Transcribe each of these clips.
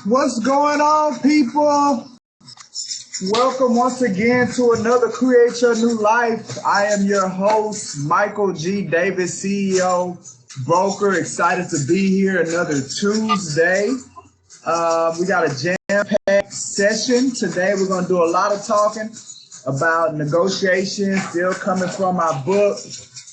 What's going on, people? Welcome once again to another Create Your New Life. I am your host, Michael G. Davis, CEO, broker. Excited to be here another Tuesday. We got a jam-packed session. Today we're going to do a lot of talking about negotiation, still coming from my book,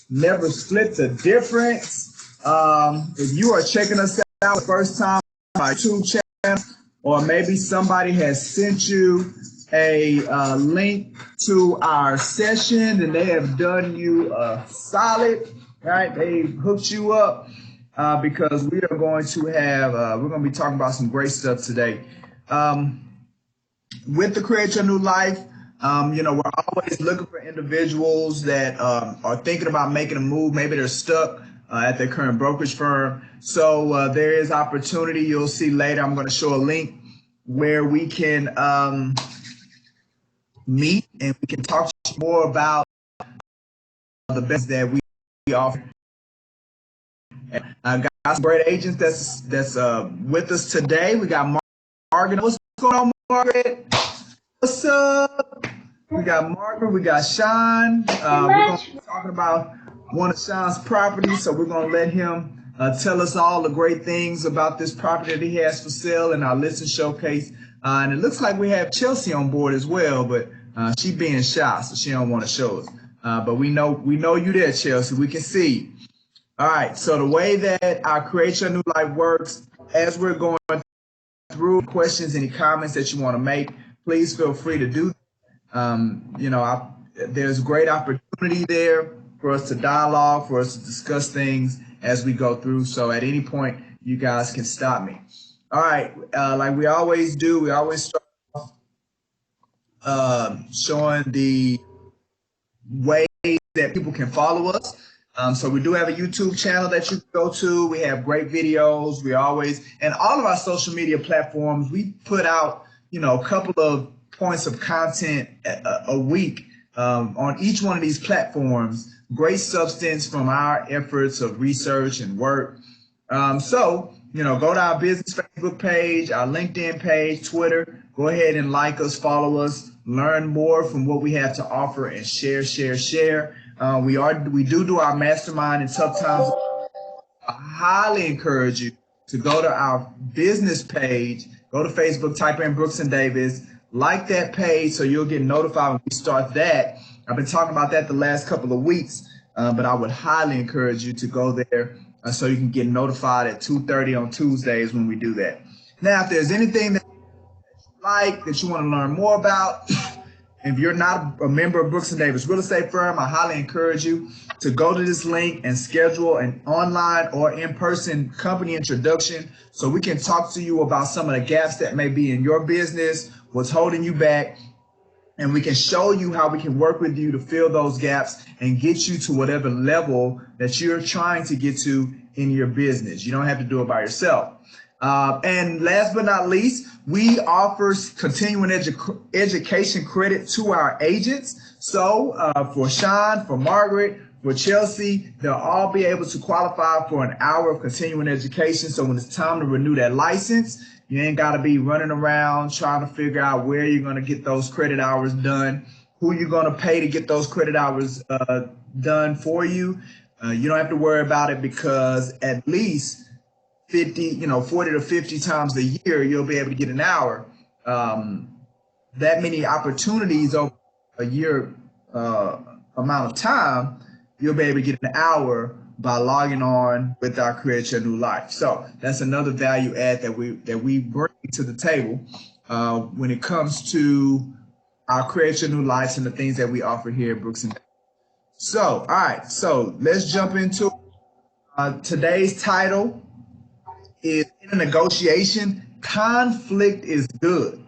Never Split the Difference. If you are checking us out the first time on my YouTube channel, or maybe somebody has sent you a link to our session and they have done you a solid, right? They hooked you up because we are going to have, we're going to be talking about some great stuff today. With the Create Your New Life, you know, we're always looking for individuals that are thinking about making a move. Maybe they're stuck at their current brokerage firm. So there is opportunity. You'll see later. I'm going to show a link where we can meet and we can talk more about the best that we offer. I got some great agents that's with us today. We got Margaret. What's going on, Margaret? What's up? We got Margaret. We got Sean. We're going to be talking about one of Sean's properties, so we're going to let him tell us all the great things about this property that he has for sale in our listing showcase. And it looks like we have Chelsea on board as well, but she being shy, so she don't want to show us. But we know you there, Chelsea. We can see you. All right. So the way that our Create Your New Life works, as we're going through questions, any comments that you want to make, please feel free to do. You know, there's great opportunity there for us to dialogue, for us to discuss things as we go through. So at any point, you guys can stop me. All right, like we always do, we always start showing the ways that people can follow us. So we do have a YouTube channel that you can go to. We have great videos. We always, and all of our social media platforms, we put out, you know, a couple of points of content a week on each one of these platforms. Great substance from our efforts of research and work. So, you know, go to our business Facebook page, our LinkedIn page, Twitter. Go ahead and like us, follow us, learn more from what we have to offer, and share. We do our mastermind in tough times. I highly encourage you to go to our business page, go to Facebook, type in Brooks and Davis, like that page so you'll get notified when we start that. I've been talking about that the last couple of weeks, but I would highly encourage you to go there so you can get notified at 2:30 on Tuesdays when we do that. Now, if there's anything that you like, that you want to learn more about, if you're not a member of Brooks and Davis Real Estate Firm, I highly encourage you to go to this link and schedule an online or in-person company introduction so we can talk to you about some of the gaps that may be in your business, what's holding you back, and we can show you how we can work with you to fill those gaps and get you to whatever level that you're trying to get to in your business. You don't have to do it by yourself. And last but not least, we offer continuing education credit to our agents. So for Sean, for Margaret, for Chelsea, they'll all be able to qualify for an hour of continuing education. So when it's time to renew that license, you ain't got to be running around trying to figure out where you're going to get those credit hours done, who you're going to pay to get those credit hours done for you. You don't have to worry about it because at least 40 to 50 times a year, you'll be able to get an hour. That many opportunities over a year amount of time, you'll be able to get an hour by logging on with our Create Your New Life. So that's another value add that we bring to the table when it comes to our Create Your New Life and the things that we offer here at Brooks and Davis. So, all right, so let's jump into today's title is in a negotiation, conflict is good.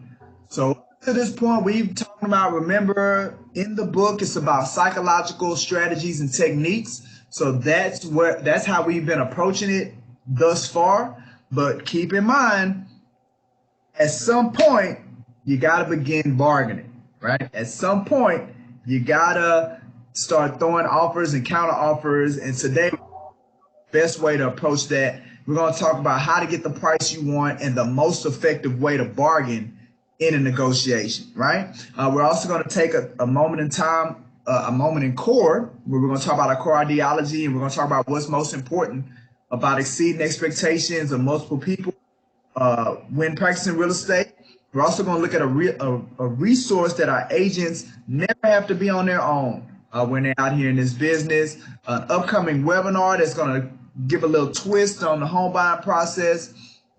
So to this point, we've talked about, remember in the book, it's about psychological strategies and techniques. So that's how we've been approaching it thus far. But keep in mind, at some point, you got to begin bargaining, right? At some point, you got to start throwing offers and counter offers. And today, best way to approach that We're going to talk about how to get the price you want and the most effective way to bargain in a negotiation, right? We're also going to take a moment in time, a moment in core, where we're going to talk about our core ideology, and we're going to talk about what's most important about exceeding expectations of multiple people when practicing real estate. We're also going to look at a resource that our agents never have to be on their own when they're out here in this business. An upcoming webinar that's going to give a little twist on the home buying process,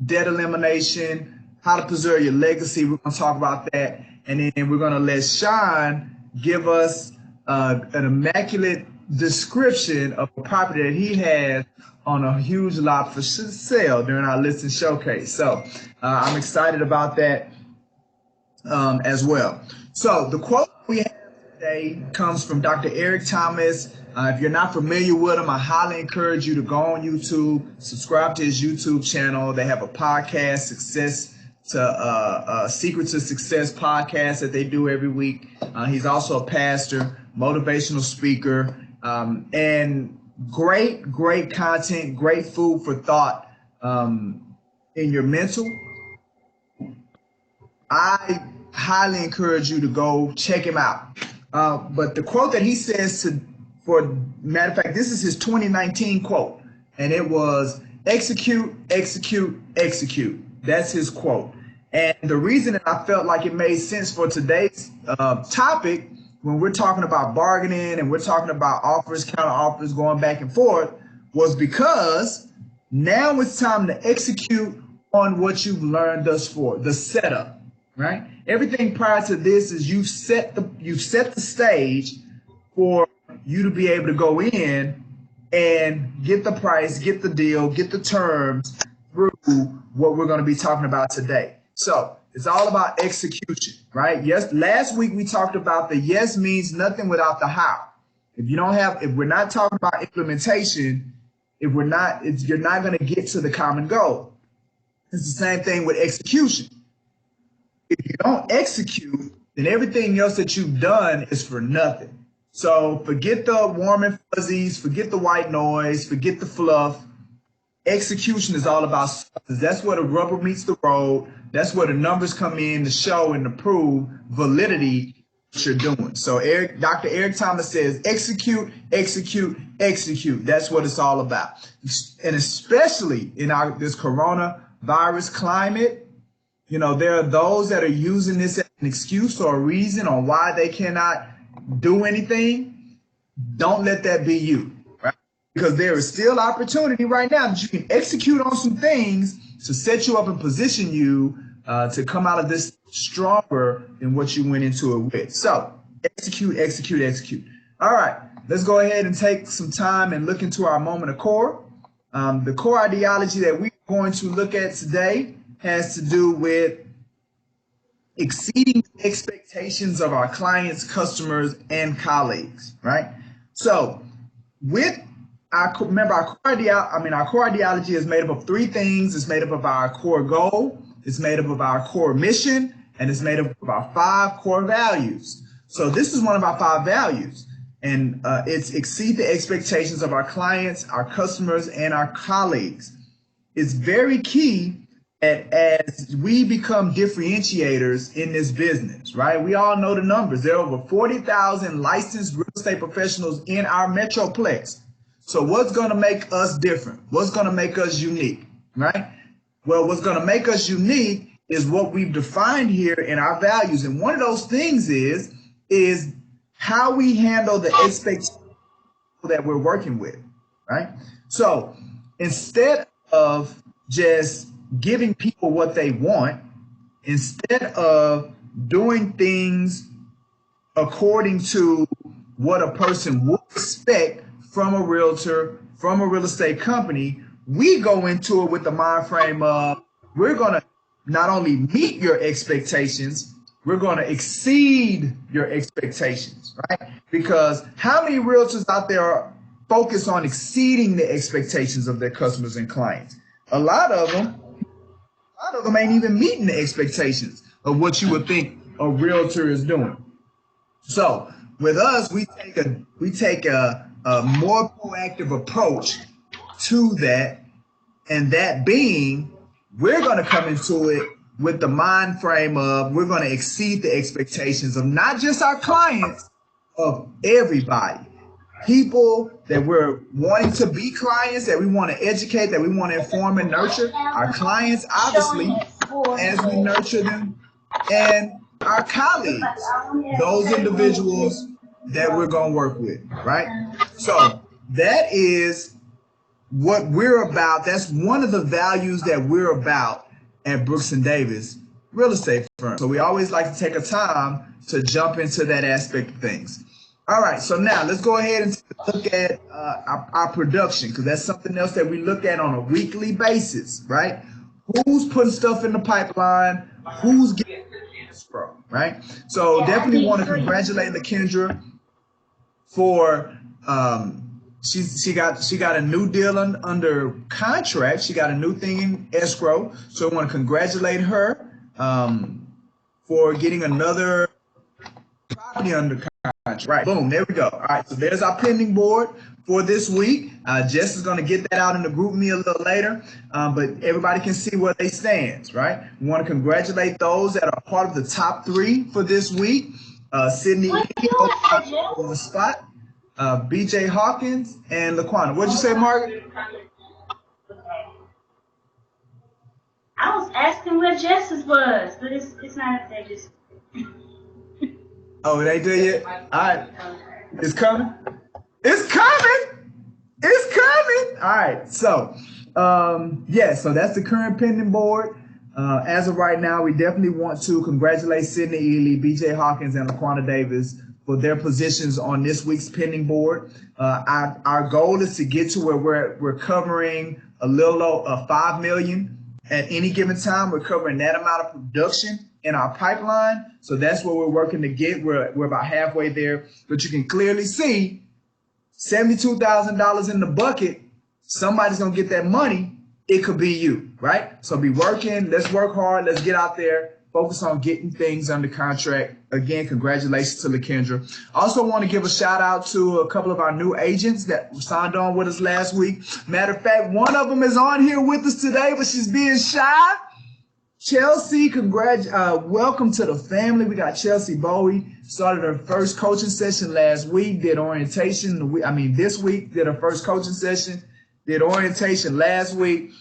debt elimination, how to preserve your legacy. We're going to talk about that. And then we're going to let Sean give us an immaculate description of a property that he has on a huge lot for sale during our listing showcase. So I'm excited about that as well. So the quote we have today comes from Dr. Eric Thomas. If you're not familiar with him, I highly encourage you to go on YouTube, subscribe to his YouTube channel. They have a podcast, Secret to Success podcast that they do every week. He's also a pastor, motivational speaker, and great content, great food for thought in your mental. I highly encourage you to go check him out. But the quote that he says for matter of fact, this is his 2019 quote, and it was execute, execute, execute. That's his quote. And the reason that I felt like it made sense for today's topic, when we're talking about bargaining and we're talking about offers, counter offers, going back and forth, was because now it's time to execute on what you've learned thus far, the setup, right? Everything prior to this is you've set the stage for you to be able to go in and get the price, get the deal, get the terms through what we're going to be talking about today. So it's all about execution, right? Yes, last week we talked about the yes means nothing without the how. If we're not talking about implementation, you're not going to get to the common goal. It's the same thing with execution. If you don't execute, then everything else that you've done is for nothing. So forget the warm and fuzzies, forget the white noise, forget the fluff. Execution is all about substance. That's where the rubber meets the road. That's where the numbers come in to show and to prove validity what you're doing. So Dr. Eric Thomas says, execute, execute, execute. That's what it's all about. And especially in this coronavirus climate, there are those that are using this as an excuse or a reason on why they cannot do anything. Don't let that be you, right? Because there is still opportunity right now that you can execute on some things to set you up and position you to come out of this stronger than what you went into it with. So execute, execute, execute. All right, let's go ahead and take some time and look into our moment of core. The core ideology that we're going to look at today has to do with exceeding the expectations of our clients, customers, and colleagues, right? So with our core ideology is made up of three things. It's made up of our core goal, it's made up of our core mission, and it's made up of our 5 core values. So this is one of our 5 values, and it's exceed the expectations of our clients, our customers, and our colleagues. It's very key as we become differentiators in this business, right? We all know the numbers. There are over 40,000 licensed real estate professionals in our metroplex. So what's going to make us different? What's going to make us unique, right? Well, what's going to make us unique is what we've defined here in our values. And one of those things is how we handle the expectations that we're working with, right? So instead of just giving people what they want, instead of doing things according to what a person would expect from a realtor, from a real estate company, we go into it with the mind frame of we're going to not only meet your expectations, we're going to exceed your expectations, right? Because how many realtors out there are focused on exceeding the expectations of their customers and clients? A lot of them ain't even meeting the expectations of what you would think a realtor is doing. So with us, we take a more proactive approach to that, And that being, we're going to come into it with the mind frame of we're going to exceed the expectations of not just our clients, of everybody. People that we're wanting to be clients, that we want to educate, that we want to inform and nurture. Our clients, obviously, as we nurture them, and our colleagues, those individuals that we're going to work with, right? So that is what we're about. That's one of the values that we're about at Brooks and Davis Real Estate Firm. So we always like to take a time to jump into that aspect of things. All right, so now let's go ahead and look at our production, because that's something else that we look at on a weekly basis, right? Who's putting stuff in the pipeline? Who's getting from, right? So definitely want to congratulate LaKendra for she got a new deal under contract. She got a new thing in escrow. So I want to congratulate her for getting another property under contract. Right, boom, there we go. All right, so there's our pending board for this week. Jess is going to get that out in the group me a little later, but everybody can see where they stand, right? We want to congratulate those that are part of the top 3 for this week. Sydney on the spot, BJ Hawkins, and Laquana. What'd you say, Margaret? I was asking where Jess's was, but it's not there just. Oh, it ain't there yet? All right. It's coming? It's coming! It's coming! All right. So, yeah, so that's the current pending board. As of right now, we definitely want to congratulate Sydney Ely, BJ Hawkins, and Laquana Davis for their positions on this week's pending board. Our goal is to get to where we're covering a little over $5 million at any given time. We're covering that amount of production in our pipeline. So that's what we're working to get. We're about halfway there, but you can clearly see $72,000 in the bucket. Somebody's going to get that money. It could be you, right? So be working. Let's work hard. Let's get out there. Focus on getting things under contract. Again, congratulations to LaKendra. Also want to give a shout out to a couple of our new agents that signed on with us last week. Matter of fact, one of them is on here with us today, but she's being shy. Chelsea, welcome to the family. We got Chelsea Bowie, started her first coaching session last week, did orientation. This week, did her first coaching session, did orientation last week.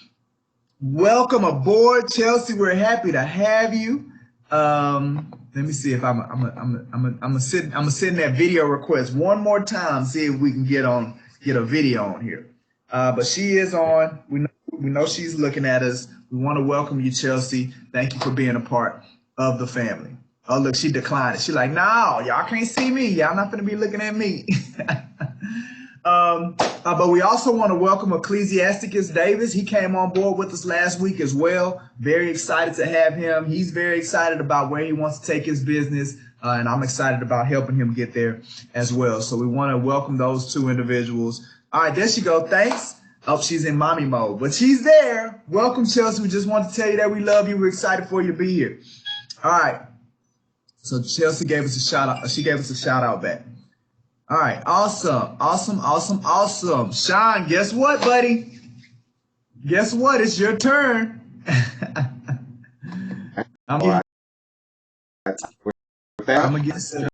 Welcome aboard, Chelsea. We're happy to have you. Let me see if I'm gonna send that video request one more time, see if we can get a video on here. But she is on. We know she's looking at us. We want to welcome you, Chelsea. Thank you for being a part of the family. Oh, look, she declined it. She's like, no, y'all can't see me. Y'all not going to be looking at me. But we also want to welcome Ecclesiasticus Davis. He came on board with us last week as well. Very excited to have him. He's very excited about where he wants to take his business, and I'm excited about helping him get there as well. So we want to welcome those 2 individuals. All right, there she go. Thanks. Oh, she's in mommy mode, but she's there. Welcome, Chelsea. We just want to tell you that we love you. We're excited for you to be here. All right. So Chelsea gave us a shout out. She gave us a shout out back. All right. Awesome. Sean, guess what, buddy? Guess what? It's your turn. I'm gonna get set up.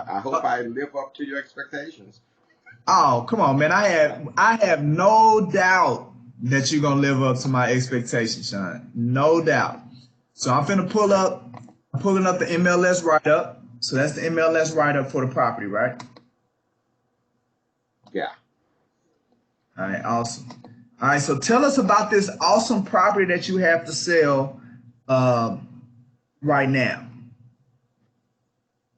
I hope I live up to your expectations. Oh, come on, man. I have no doubt that you're going to live up to my expectations, Sean. No doubt. So I'm pulling up the MLS write-up. So that's the MLS write-up for the property, right? Yeah. All right, awesome. All right, so tell us about this awesome property that you have to sell right now.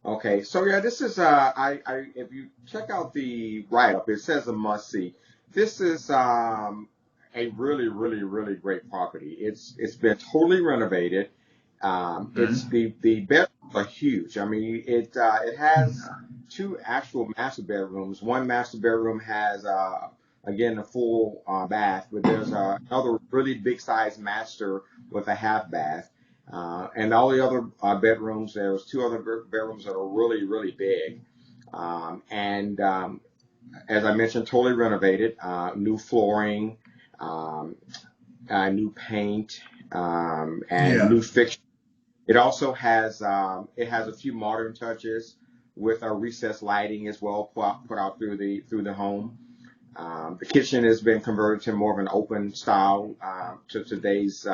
Okay, so yeah, this is if you check out the write-up, it says a must-see. This is a really, really, really great property. It's been totally renovated. It's the bedrooms are huge. I mean, it has 2 actual master bedrooms. One master bedroom has again a full bath, but there's another really big size master with a half bath. And all the other bedrooms, there's 2 other bedrooms that are really, really big. As I mentioned, totally renovated, new flooring, new paint, and Yeah. new fixtures. It also has a few modern touches with a recessed lighting as well put out through the home. The kitchen has been converted to more of an open style to today's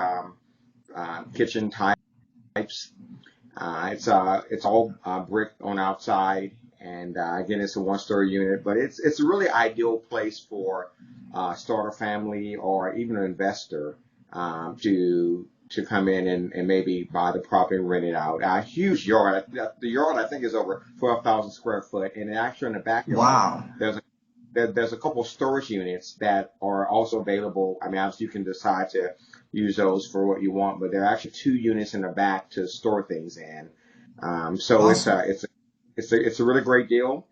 kitchen types. It's all brick on outside, and again, it's a one-story unit, but it's a really ideal place for starter family or even an investor to come in and maybe buy the property and rent it out. A huge yard. The yard I think is over 12,000 square foot, and actually in the backyard Wow. there's a couple storage units that are also available. I mean, obviously you can decide to use those for what you want, but there are actually 2 units in the back to store things in. So Awesome. it's a really great deal.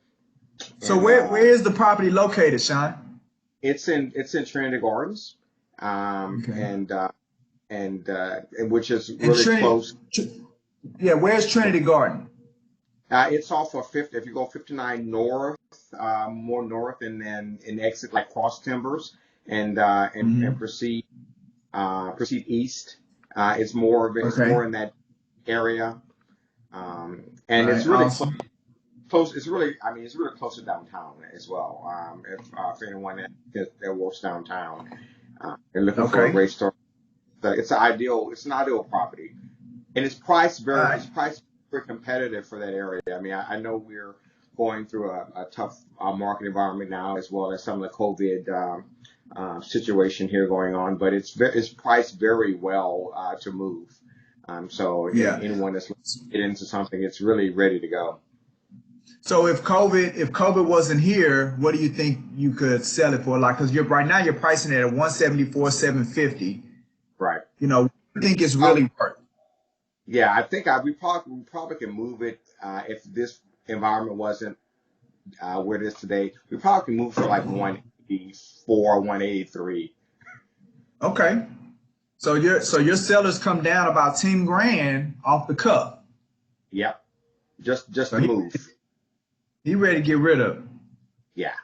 So And where is the property located, Sean? it's in Trinity Gardens, Okay. and which is And really close. Yeah, where's Trinity Garden? It's off of 50. If you go 59 north, more north, and then exit like Cross Timbers, and Hmm. proceed east. It's Okay. more in that area, All and it's right. really Awesome. close. It's really close to downtown as well. If for anyone that works downtown, they're looking for a Okay. great store. It's an ideal property, and All right. it's priced very competitive for that area. I mean, I know we're going through a tough market environment now, as well as some of the COVID situation here going on, but it's priced very well to move. So Yeah. anyone that's looking to get into something, it's really ready to go. So if COVID wasn't here, what do you think you could sell it for? Like, because you're right now you're pricing it at 174, 750. Right. What do you think it's Uh, really worth? yeah, I think we probably can move it if this environment wasn't where it is today. We probably can move for like 184, 183. Okay. So your sellers come down about 10 grand off the cuff. Yep. Just So to he move. he ready to get rid of it. Yeah.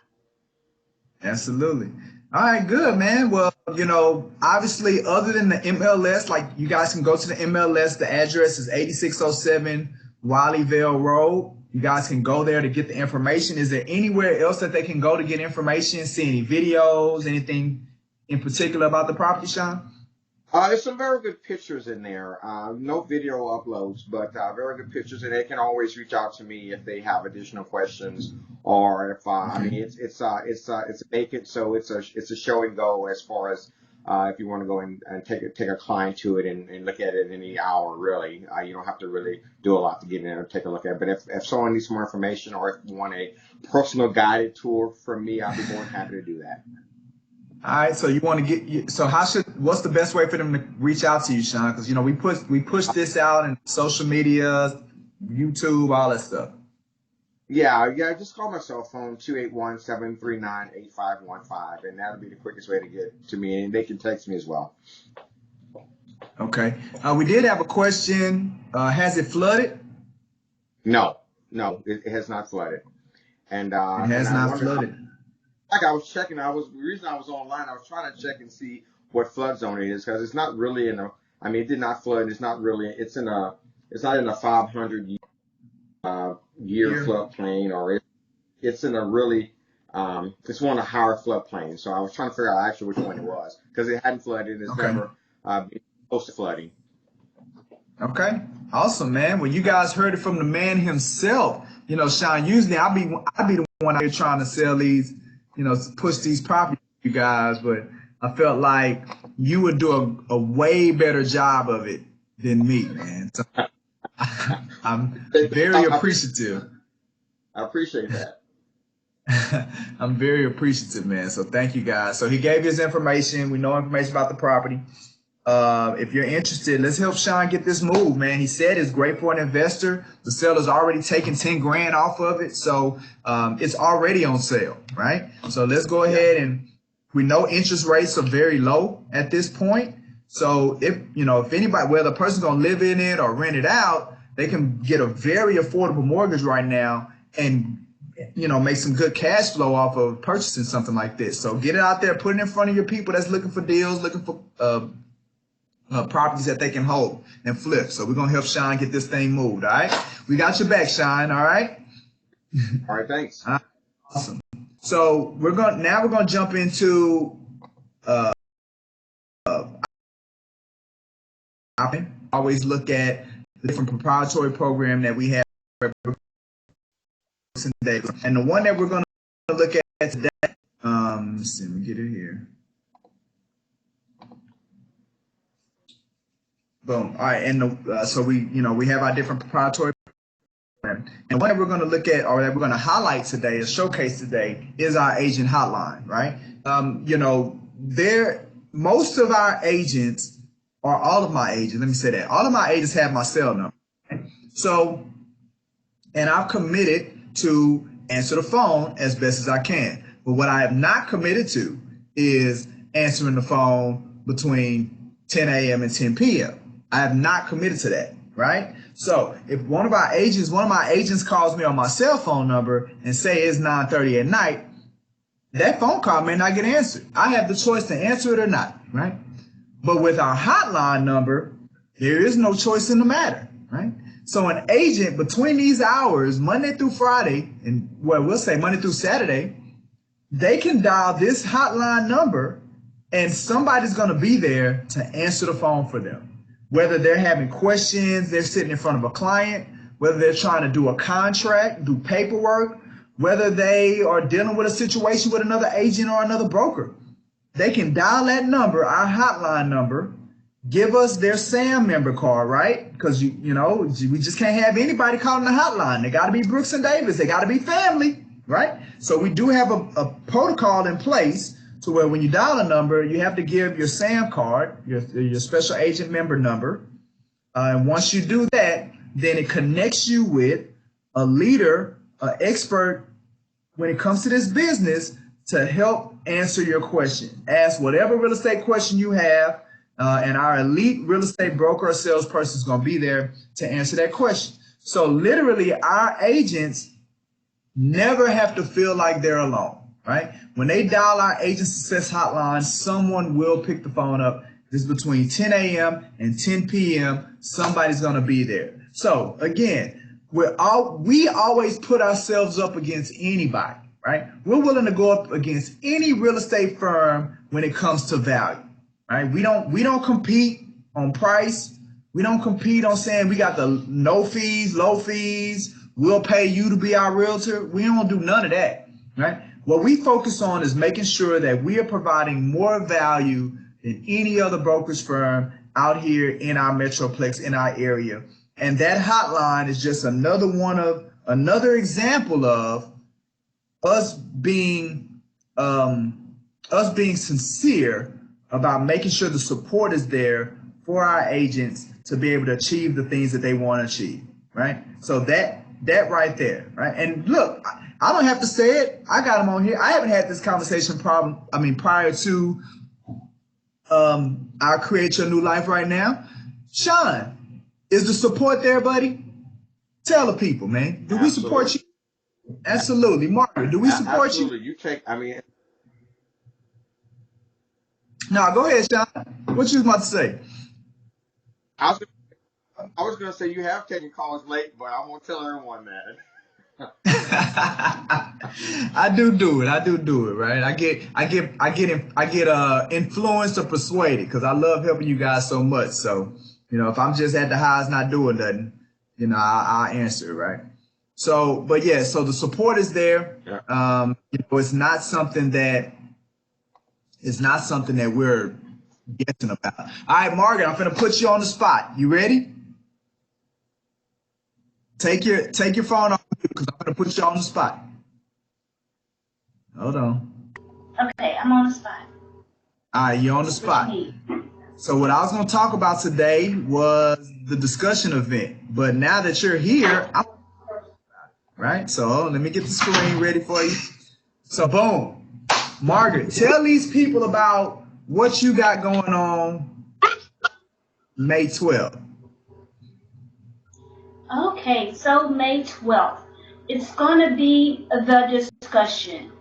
Absolutely. All right, good, man. Well, obviously, other than the MLS, like you guys can go to the MLS. The address is 8607 Wileyville Road. You guys can go there to get the information. Is there anywhere else that they can go to get information, see any videos, anything in particular about the property, Sean? There's some very good pictures in there. No video uploads, but very good pictures, and they can always reach out to me if they have additional questions, or if I Okay. mean it's vacant, so it's a show and go as far as if you want to go and take a client to it and look at it in any hour. Really, you don't have to really do a lot to get in there and take a look at it. But if someone needs more information, or if you want a personal guided tour from me, I'll be more than happy to do that. All right. So you want to so what's the best way for them to reach out to you, Sean? Because we push this out in social media, YouTube, all that stuff. Yeah. Just call my cell phone 281-739-8515, and that'll be the quickest way to get to me. And they can text me as well. Okay. We did have a question. Has it flooded? No, it has not flooded. And It has I not wonder, flooded. like I was checking, the reason I was online, I was trying to check and see what flood zone it is, because it's not really it did not flood. It's not in a 500 year Here. floodplain, or it's in a really, it's one of the higher floodplains. So I was trying to figure out actually which one it was, because it hadn't flooded. It's Okay. never been close to flooding. Okay. Awesome, man. Well, you guys heard it from the man himself. Sean, usually I'll be the one out here trying to sell these, push these properties to you guys, but I felt like you would do a way better job of it than me, man. So I'm very appreciative. I appreciate that. I'm very appreciative, man. So thank you guys. So he gave his information. We know information about the property. If you're interested, let's help Sean get this move, man. He said it's great for an investor. The seller's already taken 10 grand off of it. So it's already on sale, right? So let's go ahead, and we know interest rates are very low at this point. So if anybody, whether a person's going to live in it or rent it out, they can get a very affordable mortgage right now and make some good cash flow off of purchasing something like this. So get it out there, put it in front of your people that's looking for deals, looking for properties that they can hold and flip. So we're going to help Sean get this thing moved. All right. We got your back, Sean. All right. All right. Thanks. Awesome. So we're going to jump into always look at the different proprietary program that we have. And the one that we're going to look at today, let's see, let me get it here. Boom. All right. And so we have our different proprietary program. And one that we're going to look at, or that we're going to highlight today, or showcase today, is our agent hotline, right? Most of our agents, or all of my agents, let me say that, all of my agents have my cell number. Right? So, and I've committed to answer the phone as best as I can. But what I have not committed to is answering the phone between 10 a.m. and 10 p.m. I have not committed to that, right? So if one of my agents calls me on my cell phone number and say it's 9:30 at night, that phone call may not get answered. I have the choice to answer it or not, right? But with our hotline number, there is no choice in the matter, right? So an agent between these hours, Monday through Friday, and we'll say Monday through Saturday, they can dial this hotline number and somebody's going to be there to answer the phone for them. Whether they're having questions, they're sitting in front of a client, whether they're trying to do a contract, do paperwork, whether they are dealing with a situation with another agent or another broker. They can dial that number, our hotline number, give us their SAM member card, right? Because, we just can't have anybody calling the hotline. They got to be Brooks and Davis. They got to be family, right? So we do have a protocol in place to where when you dial a number, you have to give your SAM card, your special agent member number. And once you do that, then it connects you with a leader, an expert when it comes to this business to help answer your question. Ask whatever real estate question you have, and our elite real estate broker or salesperson is going to be there to answer that question. So literally, our agents never have to feel like they're alone, right? When they dial our agent success hotline, someone will pick the phone up. It's between 10 a.m. and 10 p.m. Somebody's going to be there. So again, we always put ourselves up against anybody, right? We're willing to go up against any real estate firm when it comes to value, right? We don't compete on price. We don't compete on saying we got the no fees, low fees. We'll pay you to be our realtor. We don't do none of that, right? What we focus on is making sure that we are providing more value than any other brokerage firm out here in our metroplex, in our area. And that hotline is just another example of us being sincere about making sure the support is there for our agents to be able to achieve the things that they want to achieve, right? So that right there, right? And look, I don't have to say it. I got them on here. I haven't had this conversation prior to our Create Your New Life right now. Sean, is the support there, buddy? Tell the people, man. Do we support you? Absolutely. Margaret, do we support you? Absolutely. No, go ahead, Sean. What you was about to say? I was going to say you have taken calls late, but I won't tell everyone that. I do it, right? I get influenced or persuaded because I love helping you guys so much. So, if I'm just at the house not doing nothing, I'll answer it, right? So, but yeah, so the support is there. Yeah. It's not something that we're guessing about. All right, Margaret, I'm gonna put you on the spot. You ready? Take your phone off because I'm gonna put you on the spot. Hold on. Okay, I'm on the spot. All right, you're on the spot. So what I was gonna talk about today was the discussion event, but now that you're here, right? So let me get the screen ready for you. So boom, Margaret, tell these people about what you got going on May 12th. Okay, so May 12th, It's going to be the discussion.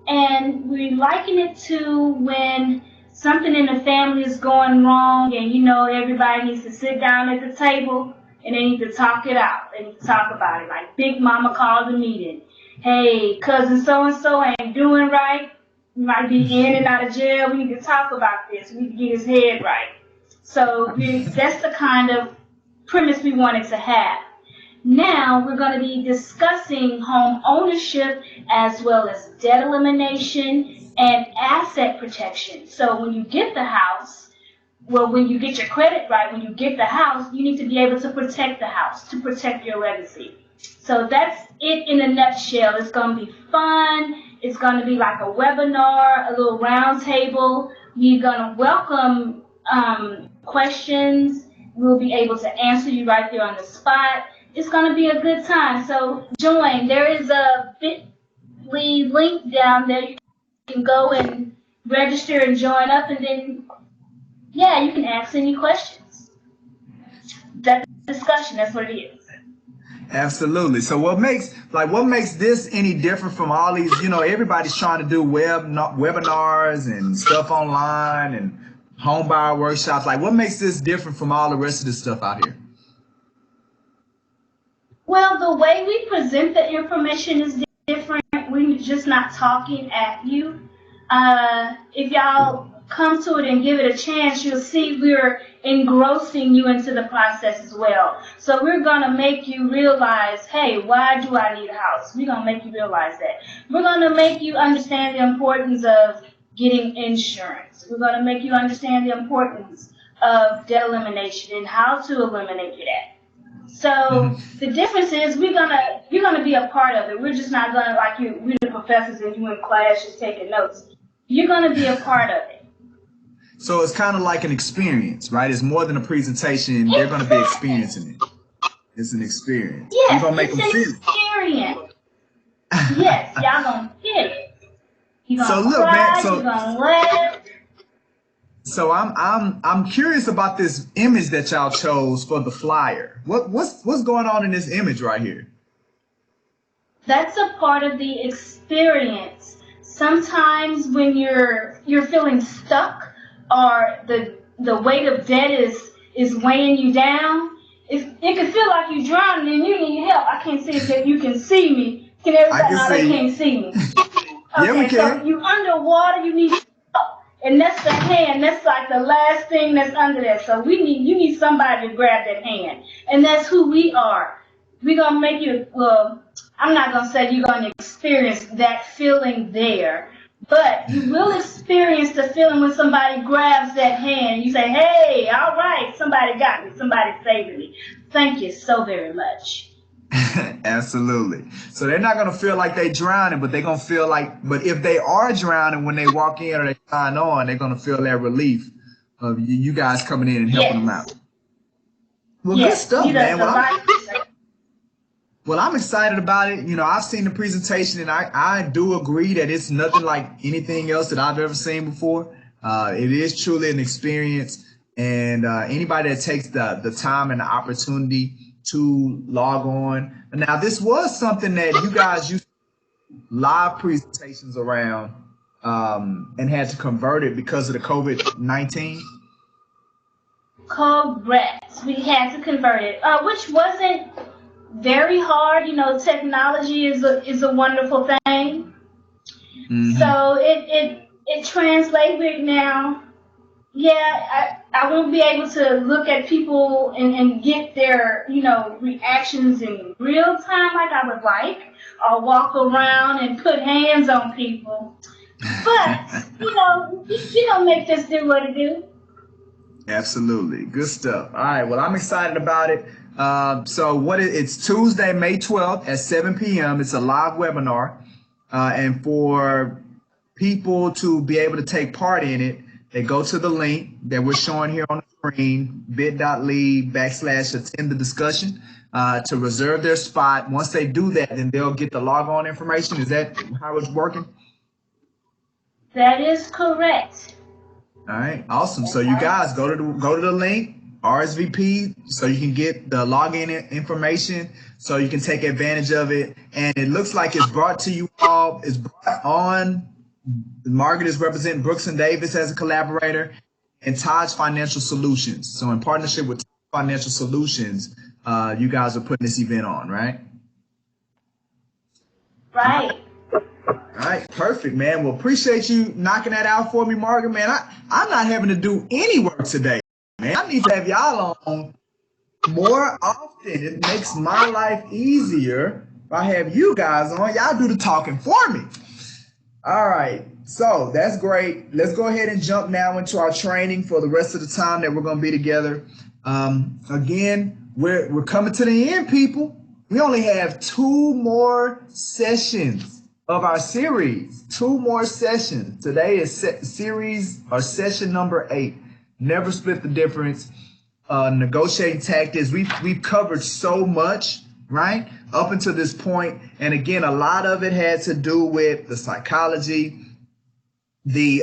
And we liken it to when something in the family is going wrong and everybody needs to sit down at the table and they need to talk it out. They need to talk about it. Like Big Mama called a meeting. Hey, cousin so-and-so ain't doing right. He might be in and out of jail. We need to talk about this. We need to get his head right. So that's the kind of premise we wanted to have. Now we're going to be discussing home ownership as well as debt elimination and asset protection. So when you get the house, when you get your credit right, when you get the house, you need to be able to protect the house, to protect your legacy. So that's it in a nutshell. It's going to be fun. It's going to be like a webinar, a little round table. We're going to welcome questions. We'll be able to answer you right there on the spot. It's going to be a good time. So join. There is a bit.ly link down there. You can go and register and join up, and then, yeah, you can ask any questions. That's discussion. That's what it is. Absolutely. So what makes this any different from all these, everybody's trying to do webinars and stuff online and home buyer workshops. Like, what makes this different from all the rest of this stuff out here? Well, the way we present the information is different. We're just not talking at you. If y'all come to it and give it a chance, you'll see we're engrossing you into the process as well. So we're going to make you realize, hey, why do I need a house? We're going to make you realize that. We're going to make you understand the importance of getting insurance. We're going to make you understand the importance of debt elimination and how to eliminate that. So the difference is you're gonna be a part of it. We're just not gonna we're the professors and you in class just taking notes. You're gonna be a part of it. So it's kind of like an experience, right? It's more than a presentation. They're gonna be experiencing it. It's an experience. Yes, you're gonna make it's them an feel experience. Yes, y'all gonna feel it. You're gonna look, cry, man, you're gonna laugh. So I'm curious about this image that y'all chose for the flyer. What's going on in this image right here? That's a part of the experience. Sometimes when you're feeling stuck or the weight of debt is weighing you down, it can feel like you're drowning and you need help. I can't see if you can see me. Can everybody know they can't see me? Okay, Yeah, we can. So you underwater, you need help. And that's the hand. That's like the last thing that's under there. So you need somebody to grab that hand. And that's who we are. We're going to make you, I'm not going to say you're going to experience that feeling there, but you will experience the feeling when somebody grabs that hand. You say, hey, all right, somebody got me. Somebody's saving me. Thank you so very much. Absolutely. So they're not going to feel like they drowning, but they're going to feel but if they are drowning when they walk in or they sign on, they're going to feel that relief of you guys coming in and helping them out. Well, good stuff, man. Well, I'm excited about it. I've seen the presentation and I do agree that it's nothing like anything else that I've ever seen before. It is truly an experience, and anybody that takes the time and the opportunity to log on. Now, this was something that you guys used live presentations around and had to convert it because of the COVID-19. Correct. We had to convert it, which wasn't very hard. Technology is a wonderful thing. Mm-hmm. So it translates right now. Yeah, I won't be able to look at people and get their, reactions in real time like I would like, or walk around and put hands on people. But, you don't make this do what it do. Absolutely. Good stuff. All right. Well, I'm excited about it. So it's Tuesday, May 12th at 7 p.m. It's a live webinar. And for people to be able to take part in it, they go to the link that we're showing here on the screen, bit.ly/attend the discussion, to reserve their spot. Once they do that, then they'll get the log on information. Is that how it's working? That is correct. All right, awesome. So you guys go to the link, RSVP so you can get the login information so you can take advantage of it. And it looks like it's brought to you all. It's brought on. Margaret is representing Brooks and Davis as a collaborator, and Taj Financial Solutions. So in partnership with Taj Financial Solutions, you guys are putting this event on, right? Right. All right, perfect, man. Well, appreciate you knocking that out for me, Margaret, man. I'm not having to do any work today, man. I need to have y'all on more often. It makes my life easier if I have you guys on. Y'all do the talking for me. All right, so that's great. Let's go ahead and jump now into our training for the rest of the time that we're going to be together. Again, we're coming to the end, people. We only have 2 more sessions of our series. 2 more sessions. Today is session number 8. Never split the difference. Negotiating tactics. We've covered so much, right, up until this point. And again, a lot of it had to do with the psychology, the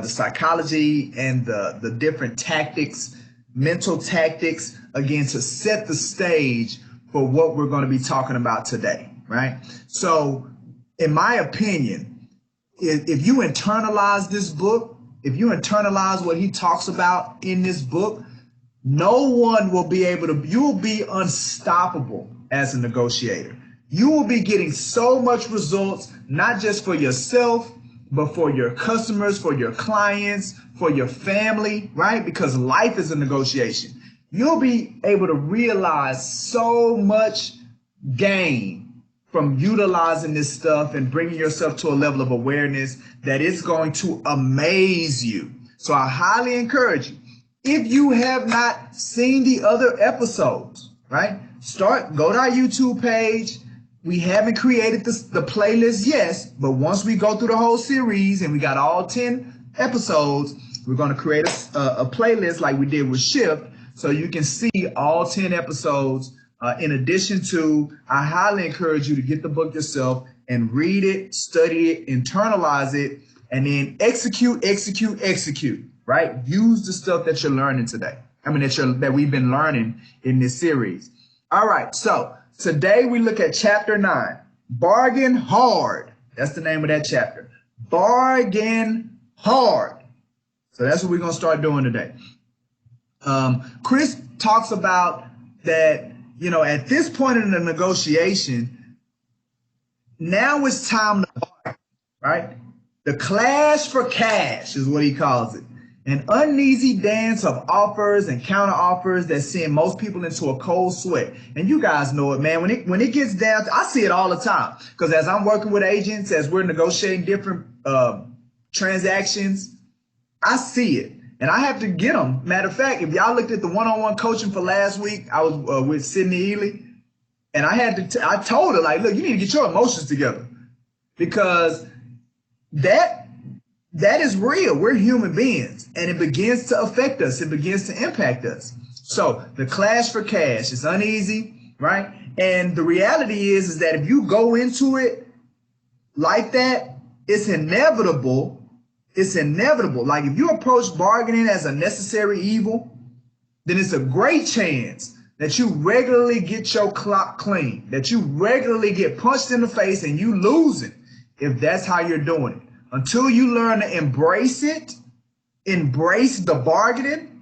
psychology and the different tactics, mental tactics, again, to set the stage for what we're going to be talking about today, right? So in my opinion, if you internalize this book, if you internalize what he talks about in this book, no one will be able to, you will be unstoppable as a negotiator. You will be getting so much results, not just for yourself, but for your customers, for your clients, for your family, right? Because life is a negotiation. You'll be able to realize so much gain from utilizing this stuff and bringing yourself to a level of awareness that it's going to amaze you. So I highly encourage you, if you have not seen the other episodes, right? Go to our YouTube page. We haven't created the playlist yet, but once we go through the whole series and we got all 10 episodes, we're going to create a playlist like we did with Shift, so you can see all 10 episodes. In addition to, I highly encourage you to get the book yourself and read it, study it, internalize it, and then execute, right? Use the stuff that you're learning today. That we've been learning in this series. All right, so today we look at chapter 9, Bargain Hard. That's the name of that chapter. Bargain Hard. So that's what we're going to start doing today. Chris talks about that, at this point in the negotiation, now it's time to bargain, right? The clash for cash is what he calls it. An uneasy dance of offers and counter offers that send most people into a cold sweat. And you guys know it, man. When it gets down, I see it all the time. Because as I'm working with agents, as we're negotiating different transactions, I see it. And I have to get them. Matter of fact, if y'all looked at the one-on-one coaching for last week, I was with Sydney Ely. And I told her, like, look, you need to get your emotions together. Because that is real. We're human beings, and it begins to affect us. It begins to impact us. So the clash for cash is uneasy, right? And the reality is that if you go into it like that, it's inevitable. It's inevitable. Like if you approach bargaining as a necessary evil, then it's a great chance that you regularly get your clock clean, that you regularly get punched in the face and you losing if that's how you're doing it. Until you learn to embrace it, embrace the bargaining,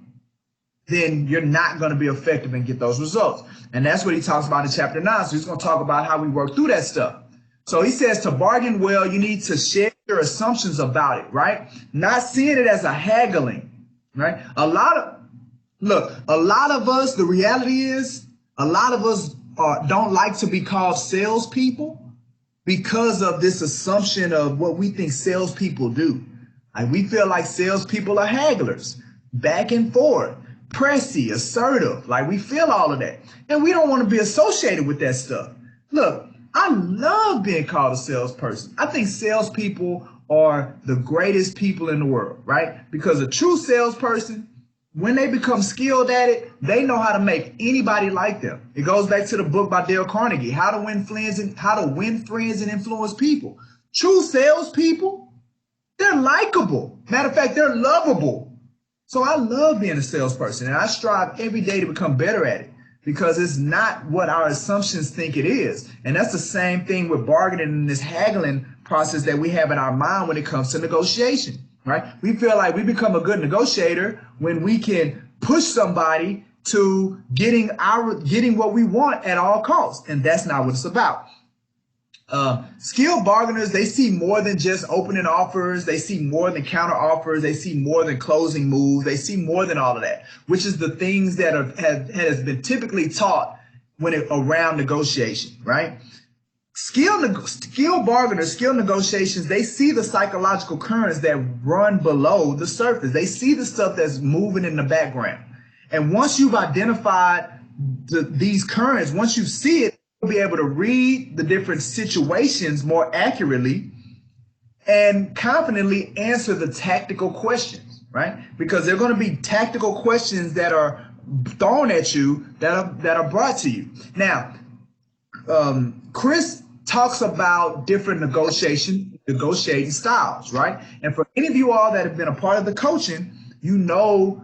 then you're not going to be effective and get those results. And that's what he talks about in chapter 9. So he's going to talk about how we work through that stuff. So he says to bargain well, you need to share your assumptions about it, right? Not seeing it as a haggling, right? A lot of us, the reality is, a lot of us don't like to be called salespeople, because of this assumption of what we think salespeople do. Like we feel like salespeople are hagglers, back and forth, pressy, assertive. Like we feel all of that. And we don't want to be associated with that stuff. Look, I love being called a salesperson. I think salespeople are the greatest people in the world, right? Because a true salesperson, when they become skilled at it, they know how to make anybody like them. It goes back to the book by Dale Carnegie, How to Win Friends and Influence People. True salespeople, they're likable. Matter of fact, they're lovable. So I love being a salesperson, and I strive every day to become better at it because it's not what our assumptions think it is. And that's the same thing with bargaining and this haggling process that we have in our mind when it comes to negotiation, right? We feel like we become a good negotiator when we can push somebody to getting what we want at all costs. And that's not what it's about. Skilled bargainers, they see more than just opening offers. They see more than counter offers. They see more than closing moves. They see more than all of that, which is the things that has been typically taught around negotiation, right? Skilled bargainers, skilled negotiations, they see the psychological currents that run below the surface. They see the stuff that's moving in the background. And once you've identified these currents, once you see it, you'll be able to read the different situations more accurately and confidently answer the tactical questions, right? Because they're going to be tactical questions that are thrown at you that are brought to you. Now, Chris talks about different negotiating styles, right? And for any of you all that have been a part of the coaching, you know,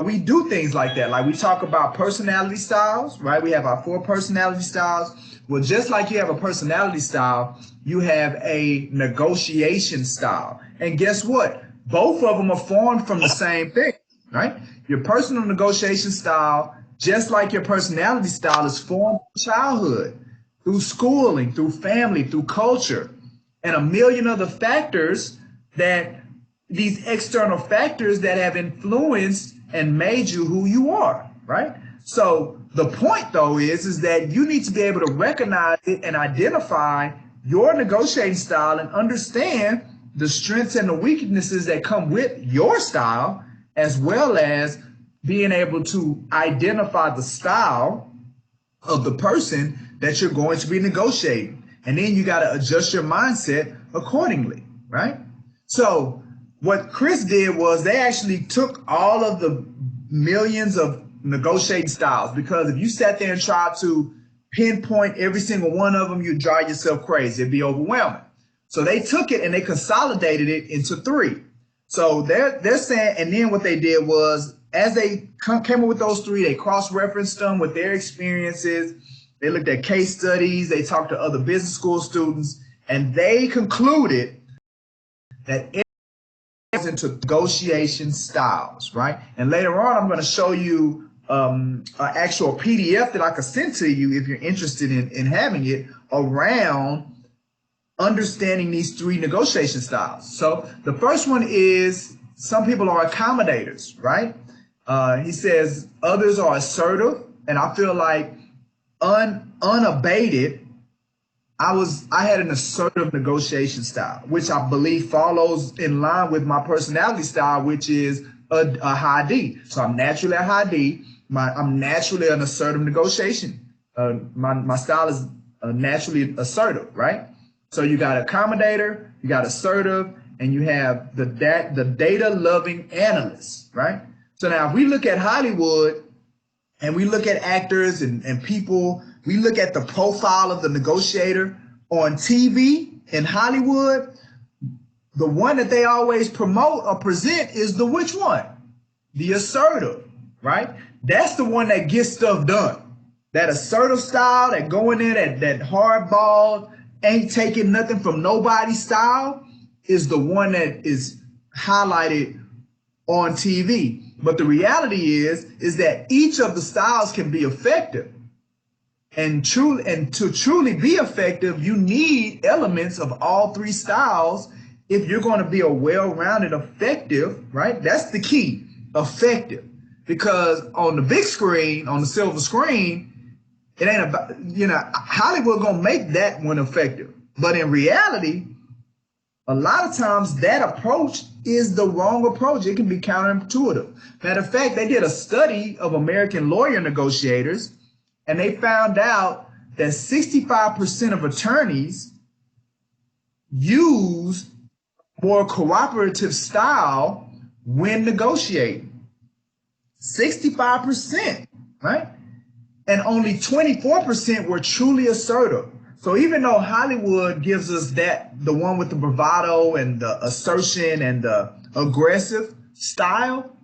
we do things like that. Like we talk about personality styles, right? We have our 4 personality styles. Well, just like you have a personality style, you have a negotiation style. And guess what? Both of them are formed from the same thing, right? Your personal negotiation style, just like your personality style, is formed from childhood, through schooling, through family, through culture, and a million other factors these external factors that have influenced and made you who you are, right? So the point, though, is that you need to be able to recognize it and identify your negotiating style and understand the strengths and the weaknesses that come with your style, as well as being able to identify the style of the person that you're going to be negotiating. And then you got to adjust your mindset accordingly, right? So what Chris did was they actually took all of the millions of negotiating styles, because if you sat there and tried to pinpoint every single one of them, you'd drive yourself crazy. It'd be overwhelming. So they took it and they consolidated it into 3. So they're saying, and then what they did was, as they came up with those 3, they cross-referenced them with their experiences. They looked at case studies. They talked to other business school students, and they concluded that into negotiation styles, right? And later on, I'm going to show you an actual PDF that I could send to you if you're interested in having it, around understanding these 3 negotiation styles. So the first one is, some people are accommodators, right? He says others are assertive, and I feel like unabated, I had an assertive negotiation style, which I believe follows in line with my personality style, which is a high D. So I'm naturally a high D. I'm naturally an assertive negotiation. My style is naturally assertive, right? So you got accommodator, you got assertive, and you have the data-loving analyst, right? So now if we look at Hollywood and we look at actors and people, we look at the profile of the negotiator on TV in Hollywood, the one that they always promote or present is the which one? The assertive, right? That's the one that gets stuff done. That assertive style, that going in, that hardball, ain't taking nothing from nobody style, is the one that is highlighted on TV. But the reality is that each of the styles can be effective. And to truly be effective, you need elements of all 3 styles if you're going to be a well-rounded, effective, right? That's the key, effective. Because on the big screen, on the silver screen, it ain't about, Hollywood going to make that one effective. But in reality, a lot of times that approach is the wrong approach. It can be counterintuitive. Matter of fact, they did a study of American lawyer negotiators, and they found out that 65% of attorneys use more cooperative style when negotiating. 65%, right? And only 24% were truly assertive. So even though Hollywood gives us the one with the bravado and the assertion and the aggressive style,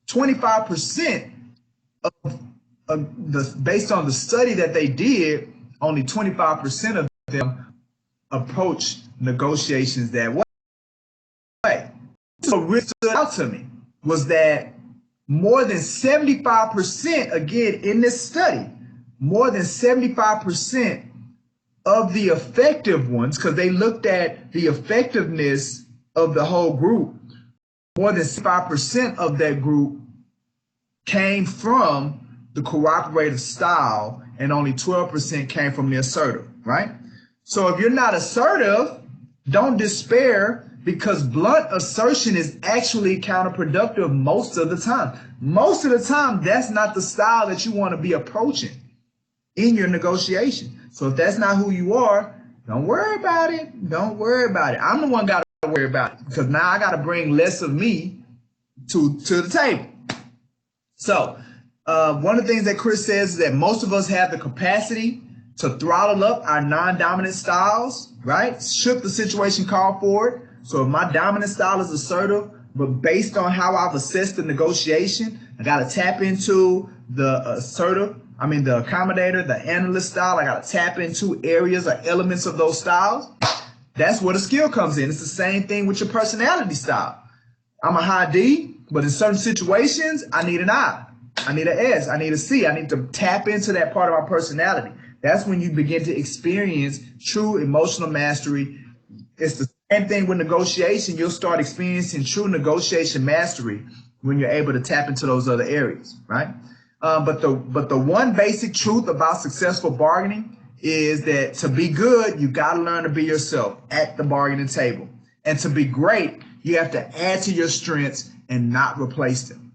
25% based on the study that they did, only 25% of them approach negotiations that way. So what really stood out to me was that more than 75%, again, in this study, more than 75% of the effective ones, because they looked at the effectiveness of the whole group, more than 5% of that group came from the cooperative style, and only 12% came from the assertive, right? So if you're not assertive, don't despair, because blunt assertion is actually counterproductive most of the time. Most of the time, that's not the style that you want to be approaching in your negotiation. So if that's not who you are, don't worry about it. Don't worry about it. I'm the one got to worry about it, because now I got to bring less of me to the table. So one of the things that Chris says is that most of us have the capacity to throttle up our non-dominant styles, right? Should the situation call for it. So if my dominant style is assertive, but based on how I've assessed the negotiation, I got to tap into the the accommodator, the analyst style. I got to tap into areas or elements of those styles. That's where the skill comes in. It's the same thing with your personality style. I'm a high D, but in certain situations, I need an I. I need an S. I need a C. I need to tap into that part of my personality. That's when you begin to experience true emotional mastery. It's the same thing with negotiation. You'll start experiencing true negotiation mastery when you're able to tap into those other areas, right? But the one basic truth about successful bargaining is that to be good, you got to learn to be yourself at the bargaining table. And to be great, you have to add to your strengths and not replace them,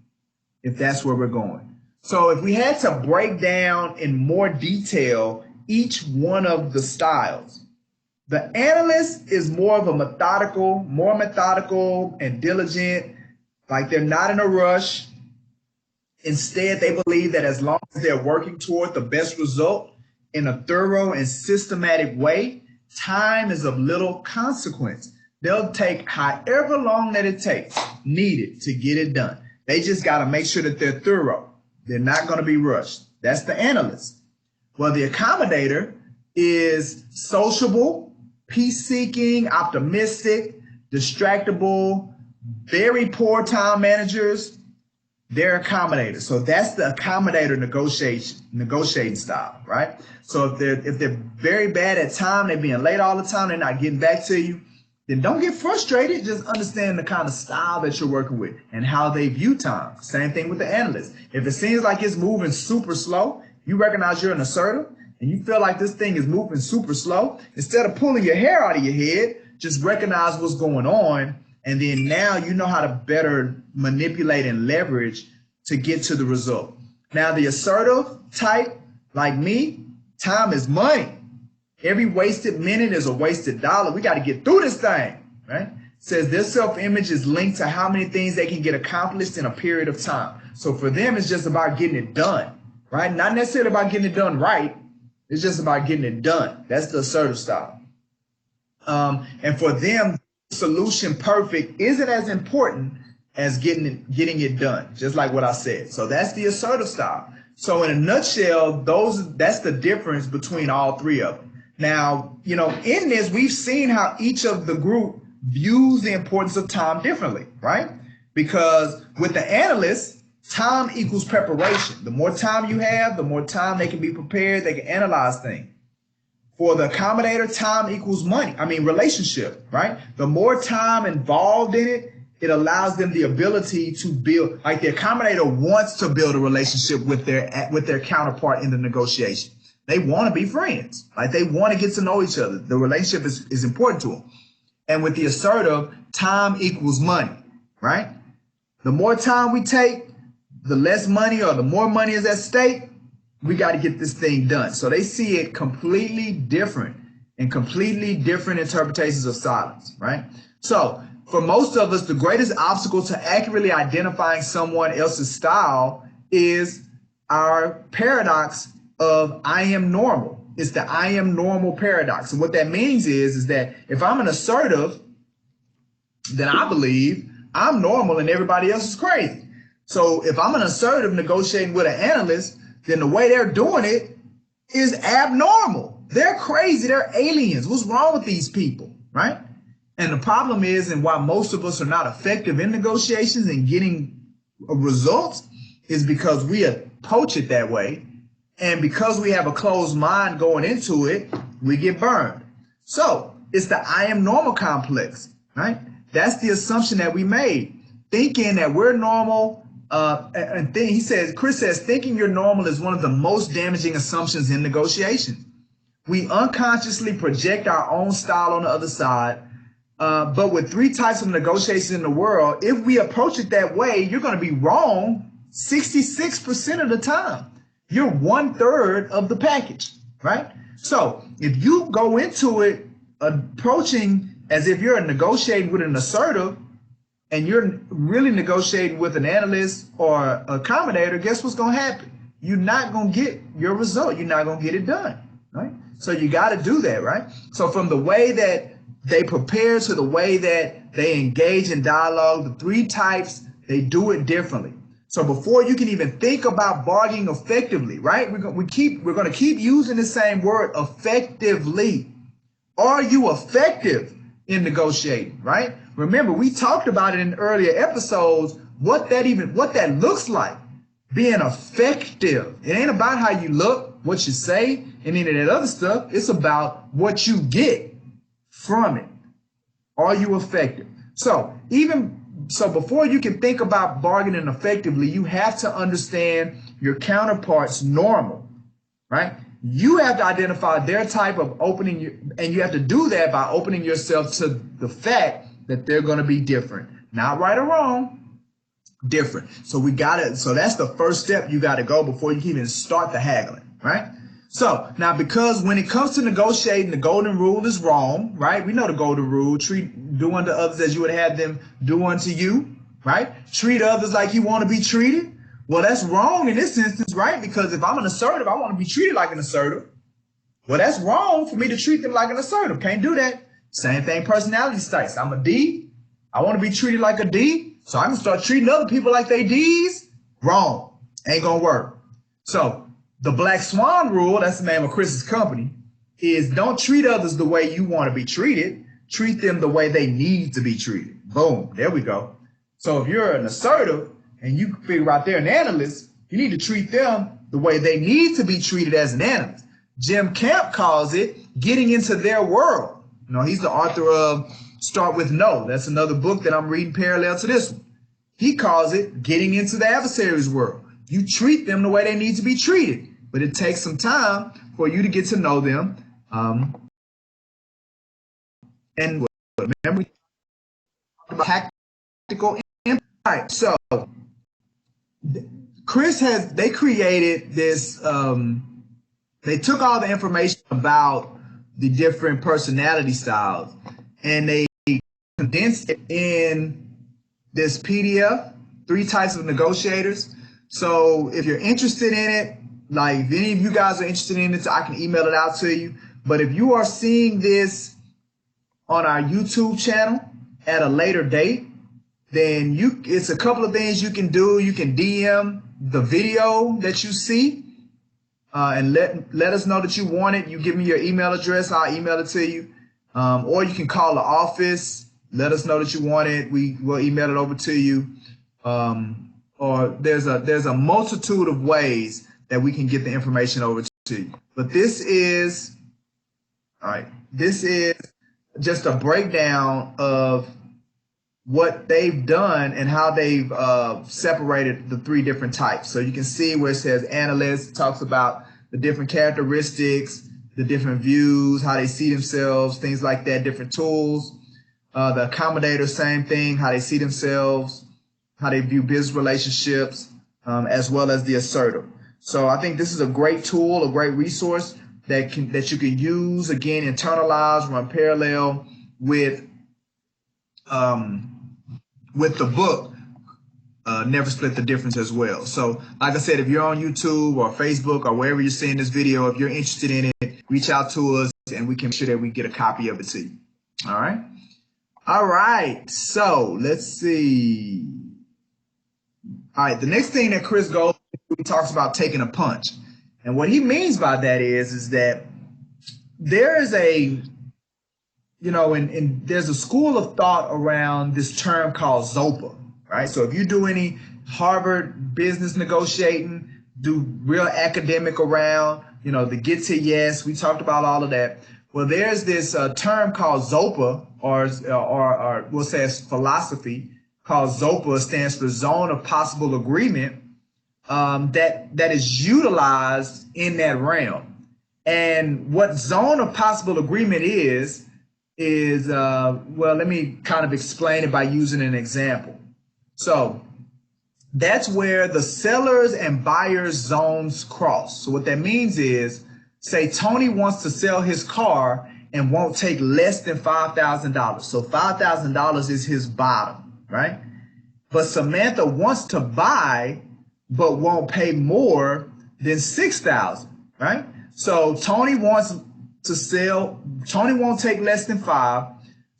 if that's where we're going. So if we had to break down in more detail each one of the styles, the analyst is more methodical and diligent, like they're not in a rush. Instead, they believe that as long as they're working toward the best result in a thorough and systematic way, time is of little consequence. They'll take however long that it takes needed to get it done. They just got to make sure that they're thorough. They're not going to be rushed. That's the analyst. Well, the accommodator is sociable, peace-seeking, optimistic, distractible, very poor time managers. They're accommodators. So that's the accommodator negotiating style, right? So if they're very bad at time, they're being late all the time, they're not getting back to you, then don't get frustrated. Just understand the kind of style that you're working with and how they view time. Same thing with the analyst. If it seems like it's moving super slow, you recognize you're an assertive and you feel like this thing is moving super slow, instead of pulling your hair out of your head, just recognize what's going on. And then now you know how to better manipulate and leverage to get to the result. Now, the assertive type, like me, time is money. Every wasted minute is a wasted dollar. We got to get through this thing, right? It says their self-image is linked to how many things they can get accomplished in a period of time. So for them, it's just about getting it done, right? Not necessarily about getting it done right. It's just about getting it done. That's the assertive style. And for them, solution perfect isn't as important as getting it done, just like what I said. So that's the assertive style. So in a nutshell, that's the difference between all three of them. Now, in this, we've seen how each of the group views the importance of time differently, right? Because with the analyst, time equals preparation. The more time you have, the more time they can be prepared, they can analyze things. For the accommodator, time equals relationship, right? The more time involved in it, it allows them the ability to build, like the accommodator wants to build a relationship with their counterpart in the negotiation. They want to be friends, like they want to get to know each other. The relationship is important to them. And with the assertive, time equals money, right? The more time we take, the less money or the more money is at stake. We got to get this thing done. So they see it completely different and completely different interpretations of silence, right? So for most of us, the greatest obstacle to accurately identifying someone else's style is our paradox of I am normal. It's the I am normal paradox. And what that means is that if I'm an assertive, then I believe I'm normal and everybody else is crazy. So if I'm an assertive negotiating with an analyst, then the way they're doing it is abnormal. They're crazy. They're aliens. What's wrong with these people, right? And the problem is, and why most of us are not effective in negotiations and getting results, is because we approach it that way. And because we have a closed mind going into it, we get burned. So it's the I am normal complex, right? That's the assumption that we made, thinking that we're normal. He says, Chris says, thinking you're normal is one of the most damaging assumptions in negotiations. We unconsciously project our own style on the other side. But with 3 types of negotiations in the world, if we approach it that way, you're going to be wrong 66% of the time. You're 1/3 of the package, right? So if you go into it approaching as if you're negotiating with an assertive and you're really negotiating with an analyst or accommodator, guess what's going to happen? You're not going to get your result. You're not going to get it done, right? So you got to do that, right? So from the way that they prepare to the way that they engage in dialogue, the 3 types, they do it differently. So before you can even think about bargaining effectively, right? We're going to keep using the same word, effectively. Are you effective in negotiating, right? Remember, we talked about it in earlier episodes, what that looks like, being effective. It ain't about how you look, what you say, and any of that other stuff. It's about what you get from it. Are you effective? So before you can think about bargaining effectively, you have to understand your counterpart's normal, right? You have to identify their type of opening, and you have to do that by opening yourself to the fact that they're going to be different. Not right or wrong, different. So that's the first step you got to go before you can even start the haggling, right? So now, because when it comes to negotiating, the golden rule is wrong, right? We know the golden rule: do unto others as you would have them do unto you, right? Treat others like you want to be treated. Well, that's wrong in this instance, right? Because if I'm an assertive, I want to be treated like an assertive. Well, that's wrong for me to treat them like an assertive. Can't do that. Same thing, personality types. I'm a D. I want to be treated like a D, so I can start treating other people like they Ds. Wrong. Ain't gonna work. So the Black Swan rule, that's the name of Chris's company, is don't treat others the way you want to be treated. Treat them the way they need to be treated. Boom. There we go. So if you're an assertive and you figure out they're an analyst, you need to treat them the way they need to be treated as an analyst. Jim Camp calls it getting into their world. He's the author of Start With No. That's another book that I'm reading parallel to this one. He calls it getting into the adversary's world. You treat them the way they need to be treated, but it takes some time for you to get to know them. And remember, tactical impact. All right, so they created this, they took all the information about the different personality styles and they condensed it in this PDF, 3 types of negotiators. So if you're interested in it, like if any of you guys are interested in it, I can email it out to you. But if you are seeing this on our YouTube channel at a later date, then it's a couple of things you can do. You can DM the video that you see and let us know that you want it. You give me your email address, I'll email it to you. Or you can call the office, let us know that you want it. We'll email it over to you. Or there's a multitude of ways that we can get the information over to you. But this is just a breakdown of what they've done and how they've separated the 3 different types. So you can see where it says analyst, talks about the different characteristics, the different views, how they see themselves, things like that, different tools. The accommodator, same thing, how they see themselves, how they view business relationships, as well as the assertive. So I think this is a great tool, a great resource that you can use, again, internalize, run parallel with the book, Never Split the Difference as well. So like I said, if you're on YouTube or Facebook or wherever you're seeing this video, if you're interested in it, reach out to us and we can make sure that we get a copy of it to you. All right. All right. So let's see. All right, the next thing that Chris goes through, he talks about taking a punch. And what he means by that is that there is a, you know, and there's a school of thought around this term called ZOPA, right? So if you do any Harvard business negotiating, do real academic around, you know, the get to yes, we talked about all of that. Well, there's this term called ZOPA, or we'll say it's philosophy called ZOPA, stands for Zone of Possible Agreement, that is utilized in that realm. And what zone of possible agreement is well, let me kind of explain it by using an example. So that's where the sellers and buyers zones cross. So what that means is, say Tony wants to sell his car and won't take less than $5,000. So $5,000 is his bottom, right? But Samantha wants to buy but won't pay more than $6,000, right? So Tony wants to sell, Tony won't take less than 5,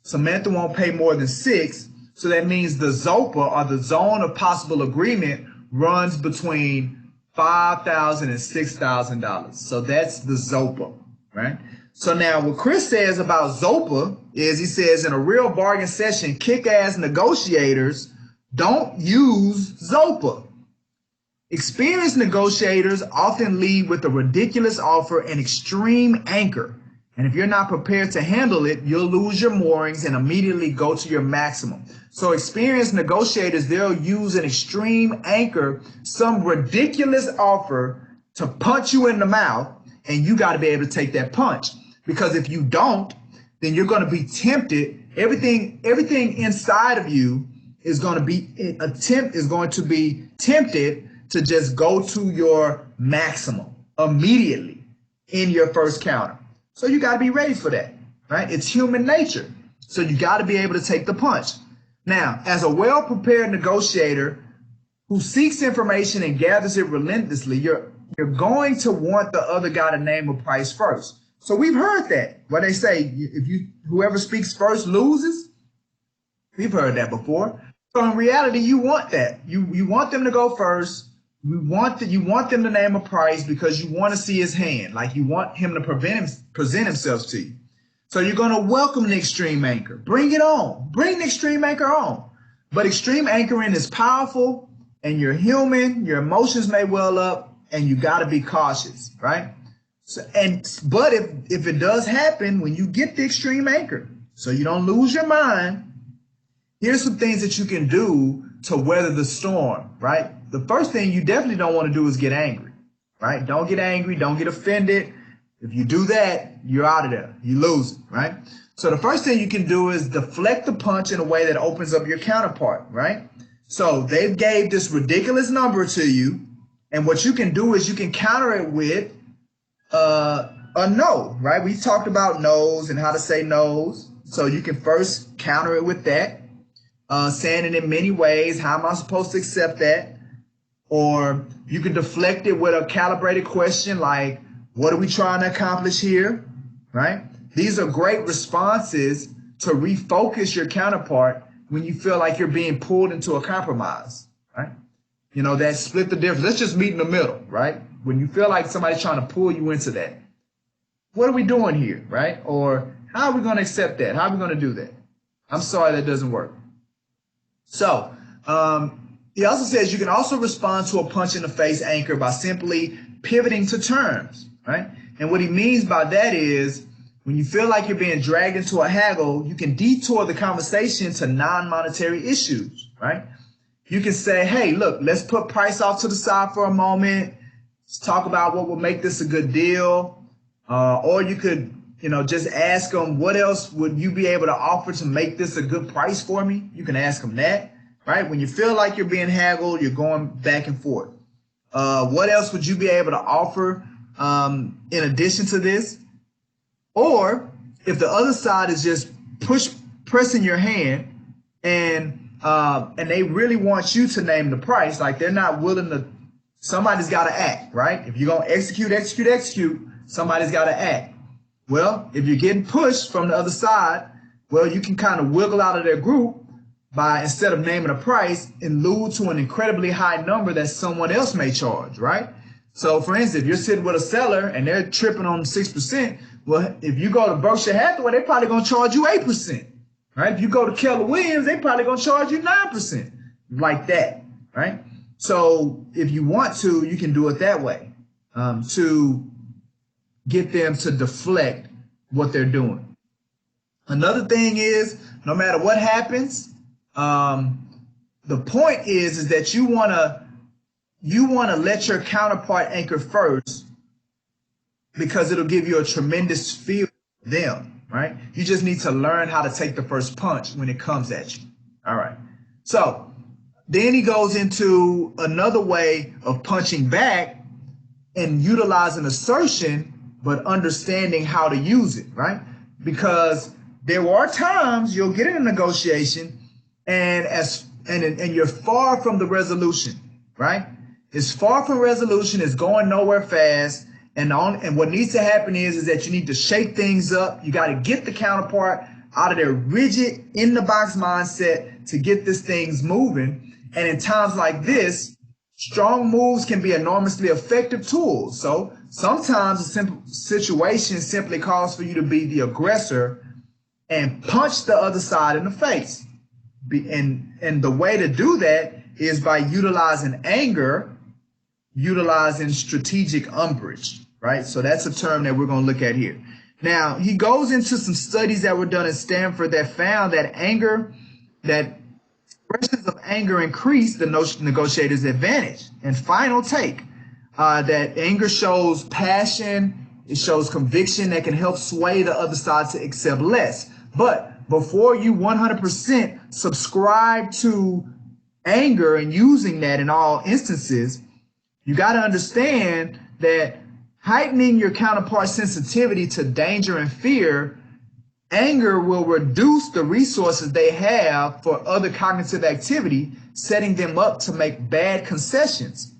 Samantha won't pay more than 6. So that means the ZOPA, or the zone of possible agreement, runs between $5,000 and $6,000. So that's the ZOPA, right? So now what Chris says about ZOPA is, he says, in a real bargain session, kick-ass negotiators don't use ZOPA. Experienced negotiators often lead with a ridiculous offer and extreme anchor. And if you're not prepared to handle it, you'll lose your moorings and immediately go to your maximum. So experienced negotiators, they'll use an extreme anchor, some ridiculous offer to punch you in the mouth, and you got to be able to take that punch. Because if you don't, then you're going to be tempted. Everything inside of you is going to be tempted to just go to your maximum immediately in your first counter. So you got to be ready for that, right? It's human nature. So you got to be able to take the punch. Now, as a well-prepared negotiator who seeks information and gathers it relentlessly, you're going to want the other guy to name a price first. So we've heard that, where they say whoever speaks first loses. We've heard that before. So in reality, you want that. You want them to go first. You want them to name a price because you want to see his hand, like you want him to present himself to you. So you're going to welcome the extreme anchor. Bring it on. Bring the extreme anchor on. But extreme anchoring is powerful, and you're human. Your emotions may well up, and you got to be cautious, right? But if it does happen when you get the extreme anchor, so you don't lose your mind, here's some things that you can do to weather the storm, right? The first thing you definitely don't want to do is get angry, right? Don't get angry. Don't get offended. If you do that, you're out of there. You lose it, right? So the first thing you can do is deflect the punch in a way that opens up your counterpart, right? So they gave this ridiculous number to you, and what you can do is you can counter it with a no, right? We talked about no's and how to say no's. So you can first counter it with that, saying it in many ways. How am I supposed to accept that? Or you can deflect it with a calibrated question like, what are we trying to accomplish here, right? These are great responses to refocus your counterpart when you feel like you're being pulled into a compromise, right? You know, that split the difference. Let's just meet in the middle, right? When you feel like somebody's trying to pull you into that. What are we doing here, right? Or how are we going to accept that? How are we going to do that? I'm sorry, that doesn't work. So, he also says you can also respond to a punch in the face anchor by simply pivoting to terms, right? And what he means by that is when you feel like you're being dragged into a haggle, you can detour the conversation to non-monetary issues, right? You can say, hey, look, let's put price off to the side for a moment. Let's talk about what will make this a good deal. Or you could, just ask them, what else would you be able to offer to make this a good price for me? You can ask them that. Right? When you feel like you're being haggled, you're going back and forth. What else would you be able to offer in addition to this? Or if the other side is just pressing your hand and they really want you to name the price, like they're not willing to, somebody's got to act, right? If you're going to execute, somebody's got to act. Well, if you're getting pushed from the other side, well, you can kind of wiggle out of their group by, instead of naming a price, allude to an incredibly high number that someone else may charge, right? So for instance, if you're sitting with a seller and they're tripping on 6%, well, if you go to Berkshire Hathaway, they're probably going to charge you 8%, right? If you go to Keller Williams, they're probably going to charge you 9%, like that, right? So if you want to, you can do it that way to get them to deflect what they're doing. Another thing is, no matter what happens, the point is that you want to let your counterpart anchor first, because it'll give you a tremendous feel for them, right? You just need to learn how to take the first punch when it comes at you. All right. So then he goes into another way of punching back and utilizing assertion, but understanding how to use it, right? Because there are times you'll get in a negotiation and you're far from the resolution, right? It's far from resolution. It's going nowhere fast. And what needs to happen is that you need to shake things up. You got to get the counterpart out of their rigid, in-the-box mindset to get this things moving. And in times like this, strong moves can be enormously effective tools. So sometimes a simple situation simply calls for you to be the aggressor and punch the other side in the face. And the way to do that is by utilizing anger, utilizing strategic umbrage, right? So that's a term that we're going to look at here. Now, he goes into some studies that were done at Stanford that found that expressions of anger increase the negotiator's advantage. And final take, that anger shows passion, it shows conviction that can help sway the other side to accept less. But before you 100% subscribe to anger and using that in all instances, you got to understand that heightening your counterpart's sensitivity to danger and fear, anger will reduce the resources they have for other cognitive activity, setting them up to make bad concessions.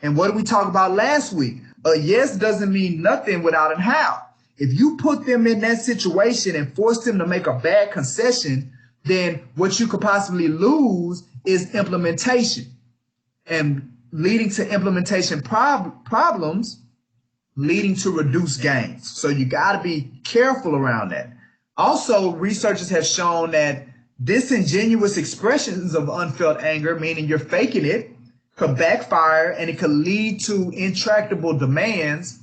And what did we talk about last week? A yes doesn't mean nothing without a how. If you put them in that situation and force them to make a bad concession, then what you could possibly lose is implementation. And leading to implementation problems, leading to reduced gains. So you got to be careful around that. Also, researchers have shown that disingenuous expressions of unfelt anger, meaning you're faking it, could backfire and it could lead to intractable demands,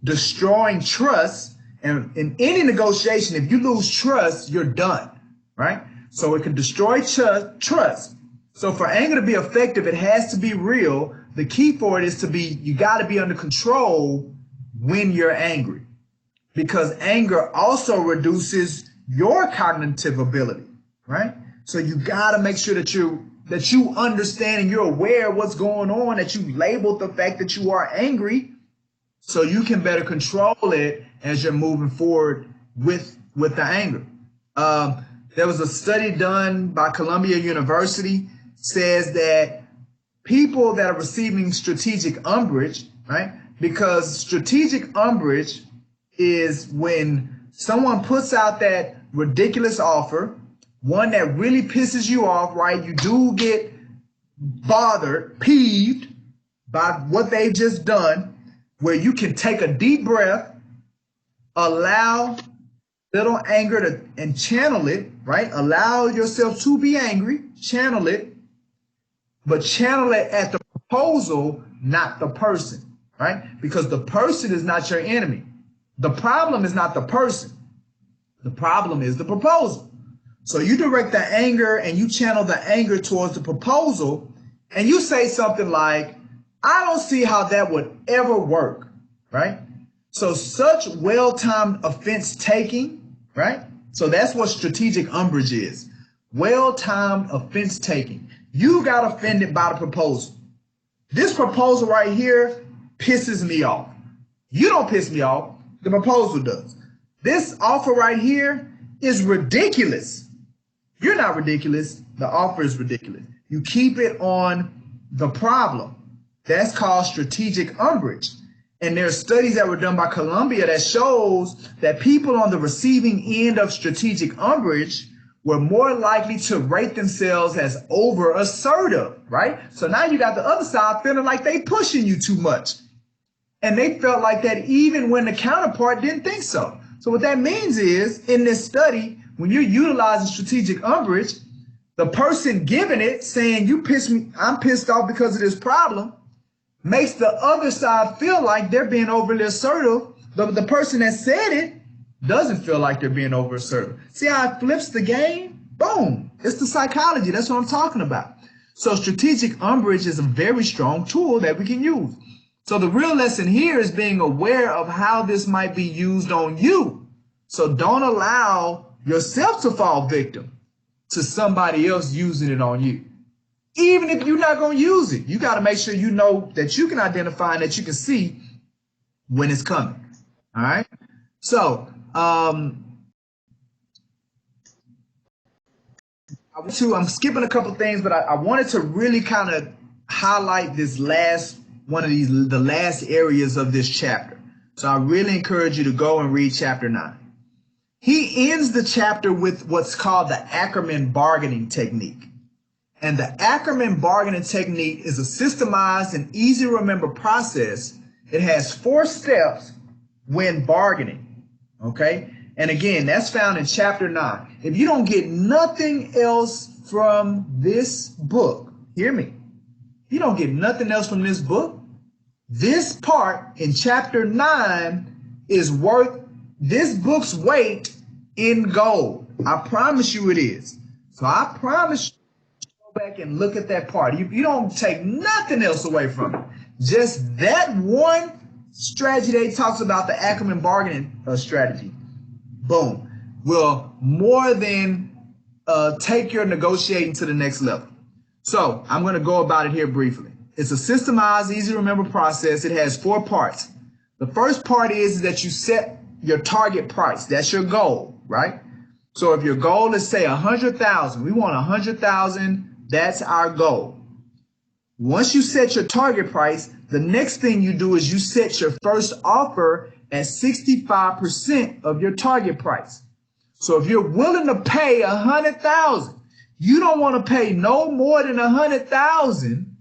destroying trust. And in any negotiation, if you lose trust, you're done, right? So it can destroy trust. So for anger to be effective, it has to be real. The key for it is you got to be under control when you're angry, because anger also reduces your cognitive ability, right? So you got to make sure that you understand and you're aware of what's going on, that you labeled the fact that you are angry so you can better control it as you're moving forward with the anger. There was a study done by Columbia University, says that people that are receiving strategic umbrage, right? Because strategic umbrage is when someone puts out that ridiculous offer, one that really pisses you off, right? You do get bothered, peeved by what they've just done, where you can take a deep breath, allow little anger and channel it, right? Allow yourself to be angry, channel it, but channel it at the proposal, not the person, right? Because the person is not your enemy. The problem is not the person. The problem is the proposal. So you direct the anger and you channel the anger towards the proposal, and you say something like, I don't see how that would ever work, right? So such well-timed offense taking, right? So that's what strategic umbrage is. Well-timed offense taking. You got offended by the proposal. This proposal right here pisses me off. You don't piss me off. The proposal does. This offer right here is ridiculous. You're not ridiculous. The offer is ridiculous. You keep it on the problem. That's called strategic umbrage. And there are studies that were done by Columbia that shows that people on the receiving end of strategic umbrage were more likely to rate themselves as over assertive, right? So now you got the other side feeling like they pushing you too much. And they felt like that even when the counterpart didn't think so. So what that means is, in this study, when you're utilizing strategic umbrage, the person giving it, saying, you pissed me, I'm pissed off because of this problem, makes the other side feel like they're being overly assertive. The person that said it doesn't feel like they're being over assertive. See how it flips the game? Boom. It's the psychology. That's what I'm talking about. So strategic umbrage is a very strong tool that we can use. So the real lesson here is being aware of how this might be used on you. So don't allow yourself to fall victim to somebody else using it on you. Even if you're not going to use it, you got to make sure you know that you can identify and that you can see when it's coming. All right. So I'm skipping a couple things, but I wanted to really kind of highlight this last one of the last areas of this chapter. So I really encourage you to go and read chapter 9. He ends the chapter with what's called the Ackerman bargaining technique. And the Ackerman bargaining technique is a systemized and easy to remember process. It has 4 steps when bargaining. Okay. And again, that's found in chapter 9. If you don't get nothing else from this book, hear me. You don't get nothing else from this book. This part in chapter 9 is worth this book's weight in gold. I promise you it is. So I promise you, go back and look at that part. You don't take nothing else away from it. Just that one strategy that he talks about, the Ackerman bargaining strategy, boom, will more than take your negotiating to the next level. So I'm going to go about it here briefly. It's a systemized, easy to remember process. It has 4 parts. The first part is that you set your target price. That's your goal, right? So if your goal is, say, 100,000, we want 100,000. That's our goal. Once you set your target price, the next thing you do is you set your first offer at 65% of your target price. So if you're willing to pay 100,000, you don't want to pay no more than 100,000.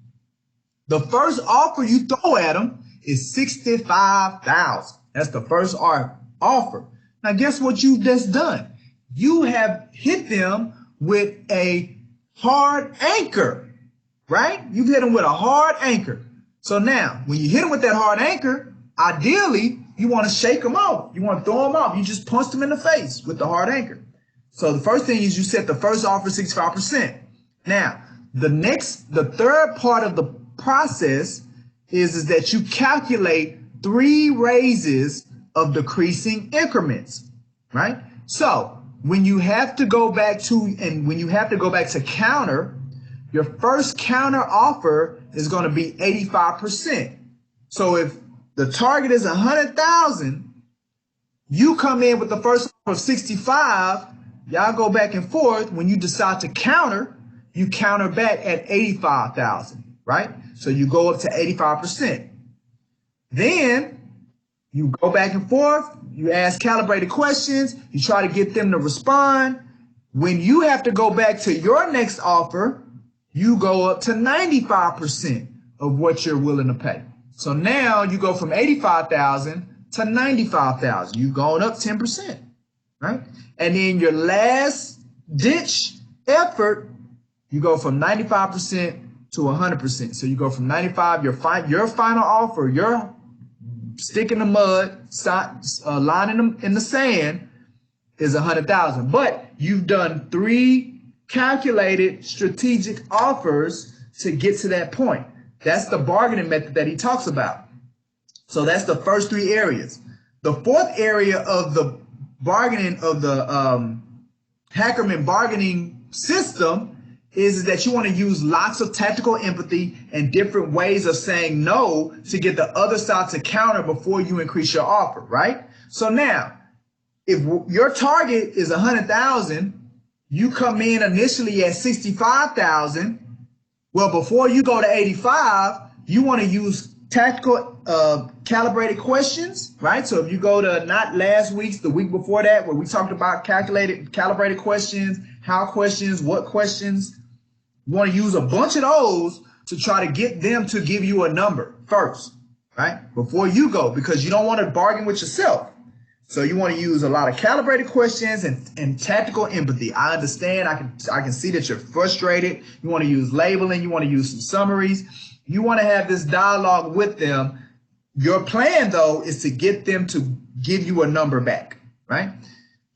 The first offer you throw at them is 65,000. That's the first offer. Now, guess what you've just done? You have hit them with a hard anchor, right? You've hit them with a hard anchor. So now, when you hit them with that hard anchor, ideally, you want to shake them off. You want to throw them off. You just punch them in the face with the hard anchor. So the first thing is you set the first offer 65%. Now, the third part of the process is that you calculate 3 raises of decreasing increments, right? So when you have to go back to counter, your first counter offer is going to be 85%. So if the target is 100,000, you come in with the first offer of 65, y'all go back and forth. When you decide to counter, you counter back at 85,000, right? So you go up to 85%. Then you go back and forth, you ask calibrated questions, you try to get them to respond. When you have to go back to your next offer, you go up to 95% of what you're willing to pay. So now you go from 85,000 to 95,000. You've gone up 10%, right? And then your last ditch effort, you go from 95% to 100%. So you go from 95, your final offer, your stick in the mud, line in the sand is 100,000. But you've done 3 calculated strategic offers to get to that point. That's the bargaining method that he talks about. So that's the first 3 areas. The 4th area of the bargaining of the Ackerman bargaining system is that you want to use lots of tactical empathy and different ways of saying no to get the other side to counter before you increase your offer, right? So now, if your target is 100,000, you come in initially at 65,000. Well, before you go to 85, you want to use tactical calibrated questions, right? So if you go to not last week's, the week before that, where we talked about calibrated questions, how questions, what questions. You want to use a bunch of those to try to get them to give you a number first, right? Before you go, because you don't want to bargain with yourself. So you want to use a lot of calibrated questions and tactical empathy. I understand. I can see that you're frustrated. You want to use labeling. You want to use some summaries. You want to have this dialogue with them. Your plan, though, is to get them to give you a number back, right?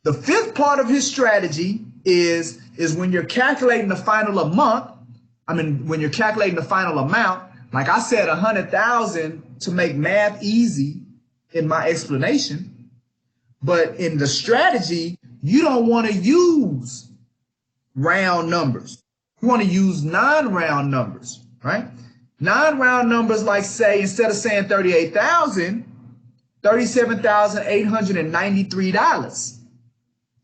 The fifth part of his strategy is when you're calculating the final when you're calculating the final amount, like I said, 100,000 to make math easy in my explanation. But in the strategy, you don't want to use round numbers. You want to use non-round numbers, right? Non-round numbers, like say, instead of saying 38,000, $37,893.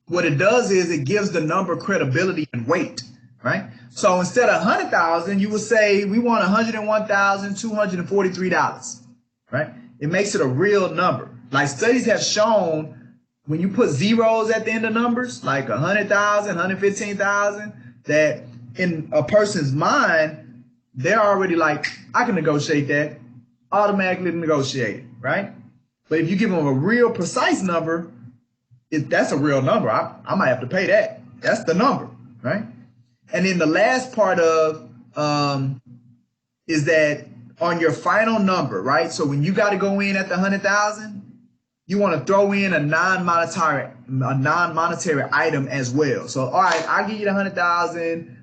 What it does is it gives the number credibility and weight, right? So instead of 100,000, you would say we want $101,243, right? It makes it a real number. Like studies have shown, when you put zeros at the end of numbers, like 100,000, 115,000, that in a person's mind, they're already like, I can negotiate that, automatically negotiate, right? But if you give them a real precise number, that's a real number. I might have to pay that. That's the number, right? And then the last part of is that on your final number, right? So when you got to go in at the 100,000, you want to throw in a non-monetary item as well. So, all right, I'll give you the 100,000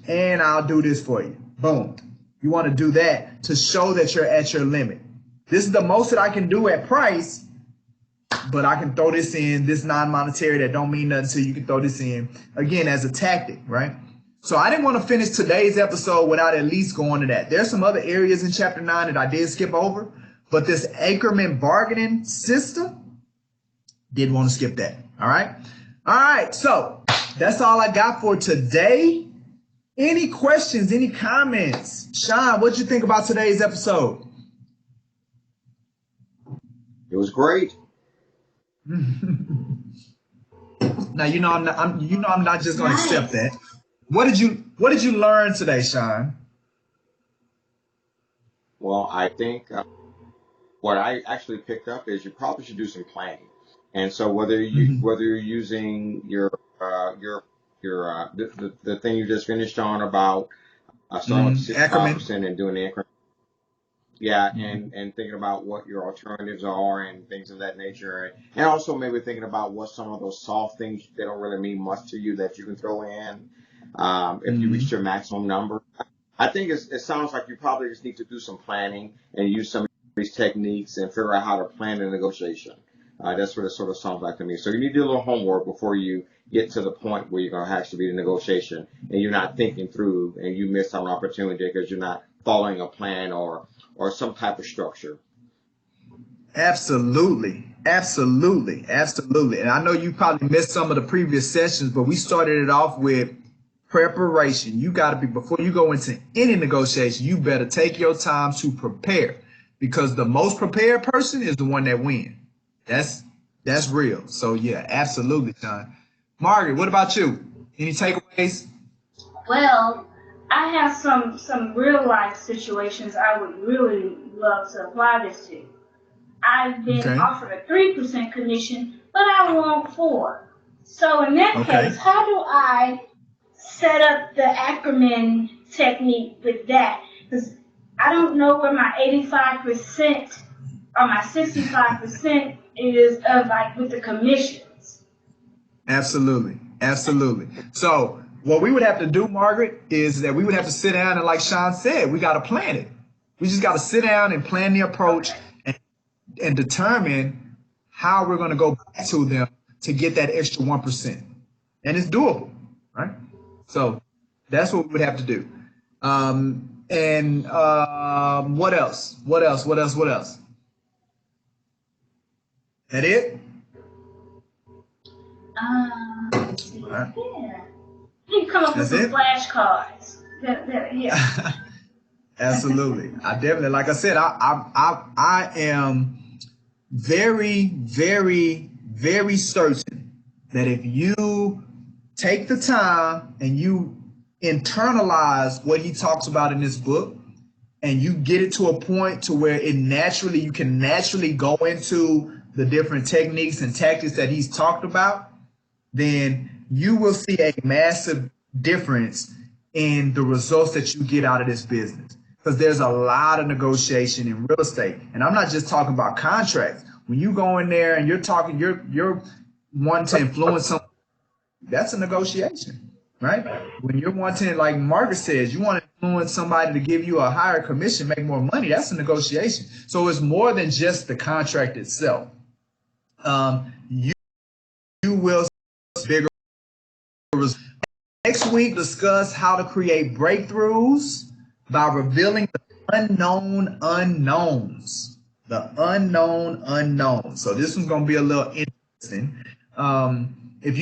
and I'll do this for you. Boom. You want to do that to show that you're at your limit. This is the most that I can do at price, but I can throw this in, this non-monetary that don't mean nothing to you. You can throw this in, again, as a tactic, right? So I didn't want to finish today's episode without at least going to that. There's some other areas in Chapter 9 that I did skip over, but this Ackerman bargaining system, didn't want to skip that, all right? All right, so that's all I got for today. Any questions, any comments? Sean, what'd you think about today's episode? It was great. Now I'm not just going to accept that. What did you learn today, Sean? Well, I think what I actually picked up is you probably should do some planning. And so whether you're using the thing you just finished on about starting with 65% and doing the increment. Yeah, and thinking about what your alternatives are and things of that nature. And also maybe thinking about what some of those soft things that don't really mean much to you that you can throw in if you reach your maximum number. I think it sounds like you probably just need to do some planning and use some of these techniques and figure out how to plan a negotiation. That's what it sort of sounds like to me. So you need to do a little homework before you get to the point where you're going to actually be in negotiation and you're not thinking through and you miss an opportunity because you're not following a plan or some type of structure. Absolutely. And I know you probably missed some of the previous sessions, but we started it off with preparation. You got to be, before you go into any negotiation, you better take your time to prepare, because the most prepared person is the one that wins. That's real. So yeah, absolutely, Sean. Margaret, what about you? Any takeaways? Well, I have some real life situations I would really love to apply this to. I've been offered a 3% commission, but I want 4%. So in that case, how do I set up the Ackerman technique with that? Because I don't know where my 85% or my 65% is of, like, with the commissions. Absolutely. So what we would have to do, Margaret, is that we would have to sit down and, like Sean said, we got to plan it. We just got to sit down and plan the approach and determine how we're going to go back to them to get that extra 1%. And it's doable, right? So that's what we would have to do. What else? That it? Yeah. You can come up with some flashcards. Yeah. Absolutely. I definitely, like I said, I am very, very, very certain that if you take the time and you internalize what he talks about in this book, and you get it to a point to where you can naturally go into the different techniques and tactics that he's talked about, then you will see a massive difference in the results that you get out of this business. Because there's a lot of negotiation in real estate. And I'm not just talking about contracts. When you go in there and you're wanting to influence someone, that's a negotiation, right? When you're wanting, like Margaret says, you want to influence somebody to give you a higher commission, make more money, that's a negotiation. So it's more than just the contract itself. You will see bigger results. Next week, discuss how to create breakthroughs by revealing the unknown unknowns. The unknown unknowns. So this one's going to be a little interesting. If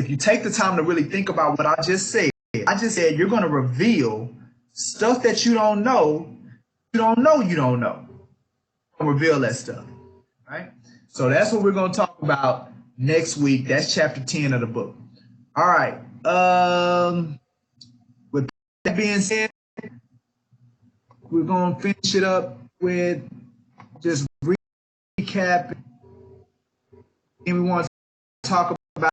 you take the time to really think about what I just said you're going to reveal stuff that you don't know. You don't know. Reveal that stuff, right? So that's what we're going to talk about next week. That's chapter 10 of the book. All right. With that being said, we're going to finish it up with just recap. And we want to talk about,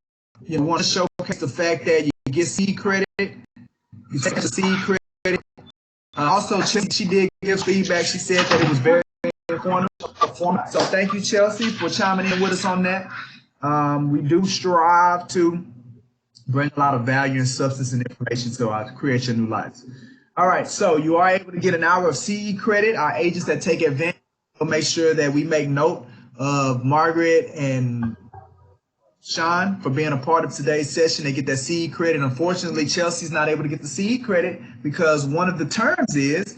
want to showcase the fact that you get seed credit. You take the seed credit. Also, she did give feedback. She said that it was very informative. So thank you, Chelsea, for chiming in with us on that. We do strive to bring a lot of value and substance and information to create your new lives. All right, so you are able to get an hour of CE credit. Our agents that take advantage will make sure that we make note of Margaret and Sean for being a part of today's session. They get that CE credit. Unfortunately, Chelsea's not able to get the CE credit because one of the terms is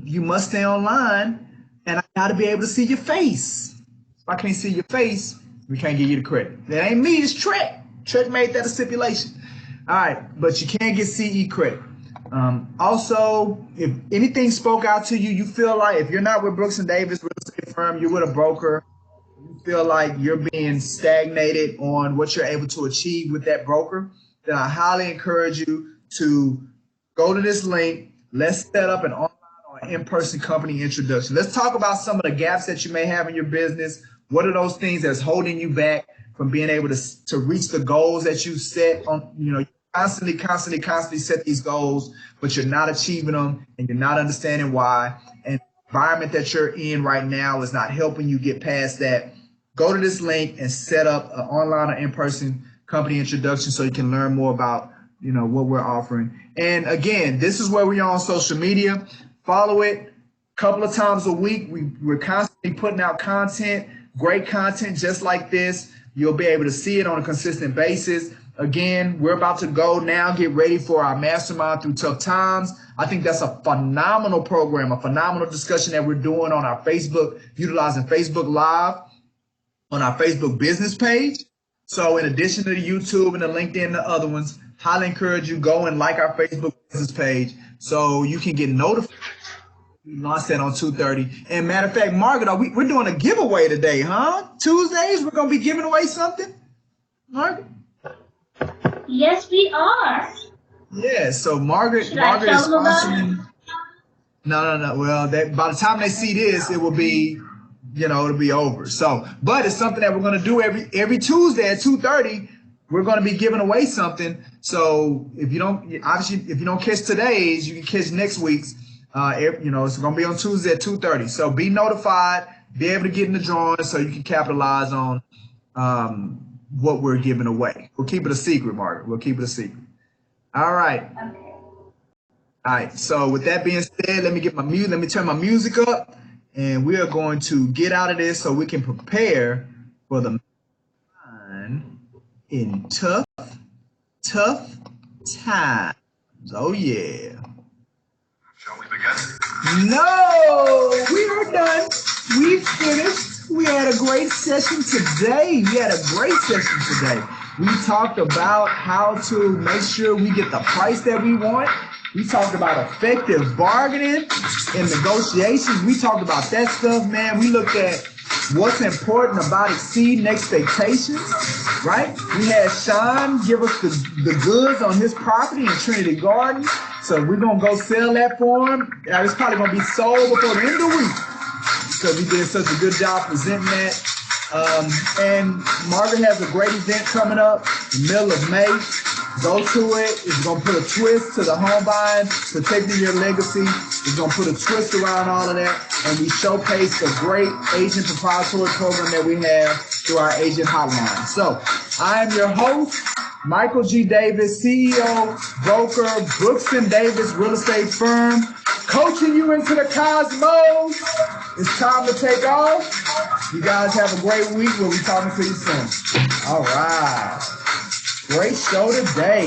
you must stay online and I got to be able to see your face. If I can't see your face, we can't give you the credit. That ain't me, it's Trek. Trek made that a stipulation. All right, but you can get CE credit. Also, if anything spoke out to you, you feel like if you're not with Brooks and Davis real estate firm, you're with a broker, you feel like you're being stagnated on what you're able to achieve with that broker, then I highly encourage you to go to this link. Let's set up an online or in-person company introduction. Let's talk about some of the gaps that you may have in your business. What are those things that's holding you back from being able to reach the goals that you set on, you constantly set these goals, but you're not achieving them and you're not understanding why. And the environment that you're in right now is not helping you get past that. Go to this link and set up an online or in-person company introduction so you can learn more about, what we're offering. And again, this is where we are on social media. Follow it a couple of times a week. We're constantly putting out content, great content just like this. You'll be able to see it on a consistent basis. Again, we're about to go now, get ready for our mastermind through tough times. I think that's a phenomenal program, a phenomenal discussion that we're doing on our Facebook, utilizing Facebook Live on our Facebook business page. So in addition to the YouTube and the LinkedIn and the other ones, highly encourage you go and like our Facebook business page so you can get notified. We launched that on 2:30. And matter of fact, Margaret, we're doing a giveaway today, huh? Tuesdays, we're going to be giving away something? Margaret? Yes, we are. Yeah, so Margaret is sponsoring. No. Well, by the time they see this, it will be, it'll be over. So, but it's something that we're going to do every Tuesday at 2:30. We're going to be giving away something. So if you don't catch today's, you can catch next week's. It's going to be on Tuesday at 2:30. So be notified, be able to get in the drawing so you can capitalize on what we're giving away. We'll keep it a secret, Margaret. We'll keep it a secret. All right. Okay. All right. So with that being said, let me turn my music up, and we are going to get out of this so we can prepare for the mind in tough times. Oh yeah. Shall we begin? No, we are done. We finished. We had a great session today. We talked about how to make sure we get the price that we want. We talked about effective bargaining and negotiations. We talked about that stuff, man. We looked at what's important about exceeding expectations, right? We had Sean give us the goods on his property in Trinity Gardens. So we're going to go sell that for him. It's probably going to be sold before the end of the week because he did such a good job presenting that. And Margaret has a great event coming up in the middle of May. Go to it. It's going to put a twist to the home buying, protecting your legacy. It's going to put a twist around all of that. And we showcase the great agent proprietary program that we have through our agent hotline. So I am your host, Michael G. Davis, CEO, broker, Brooks & Davis Real Estate Firm, coaching you into the cosmos. It's time to take off. You guys have a great week. We'll be talking to you soon. All right. Great show today.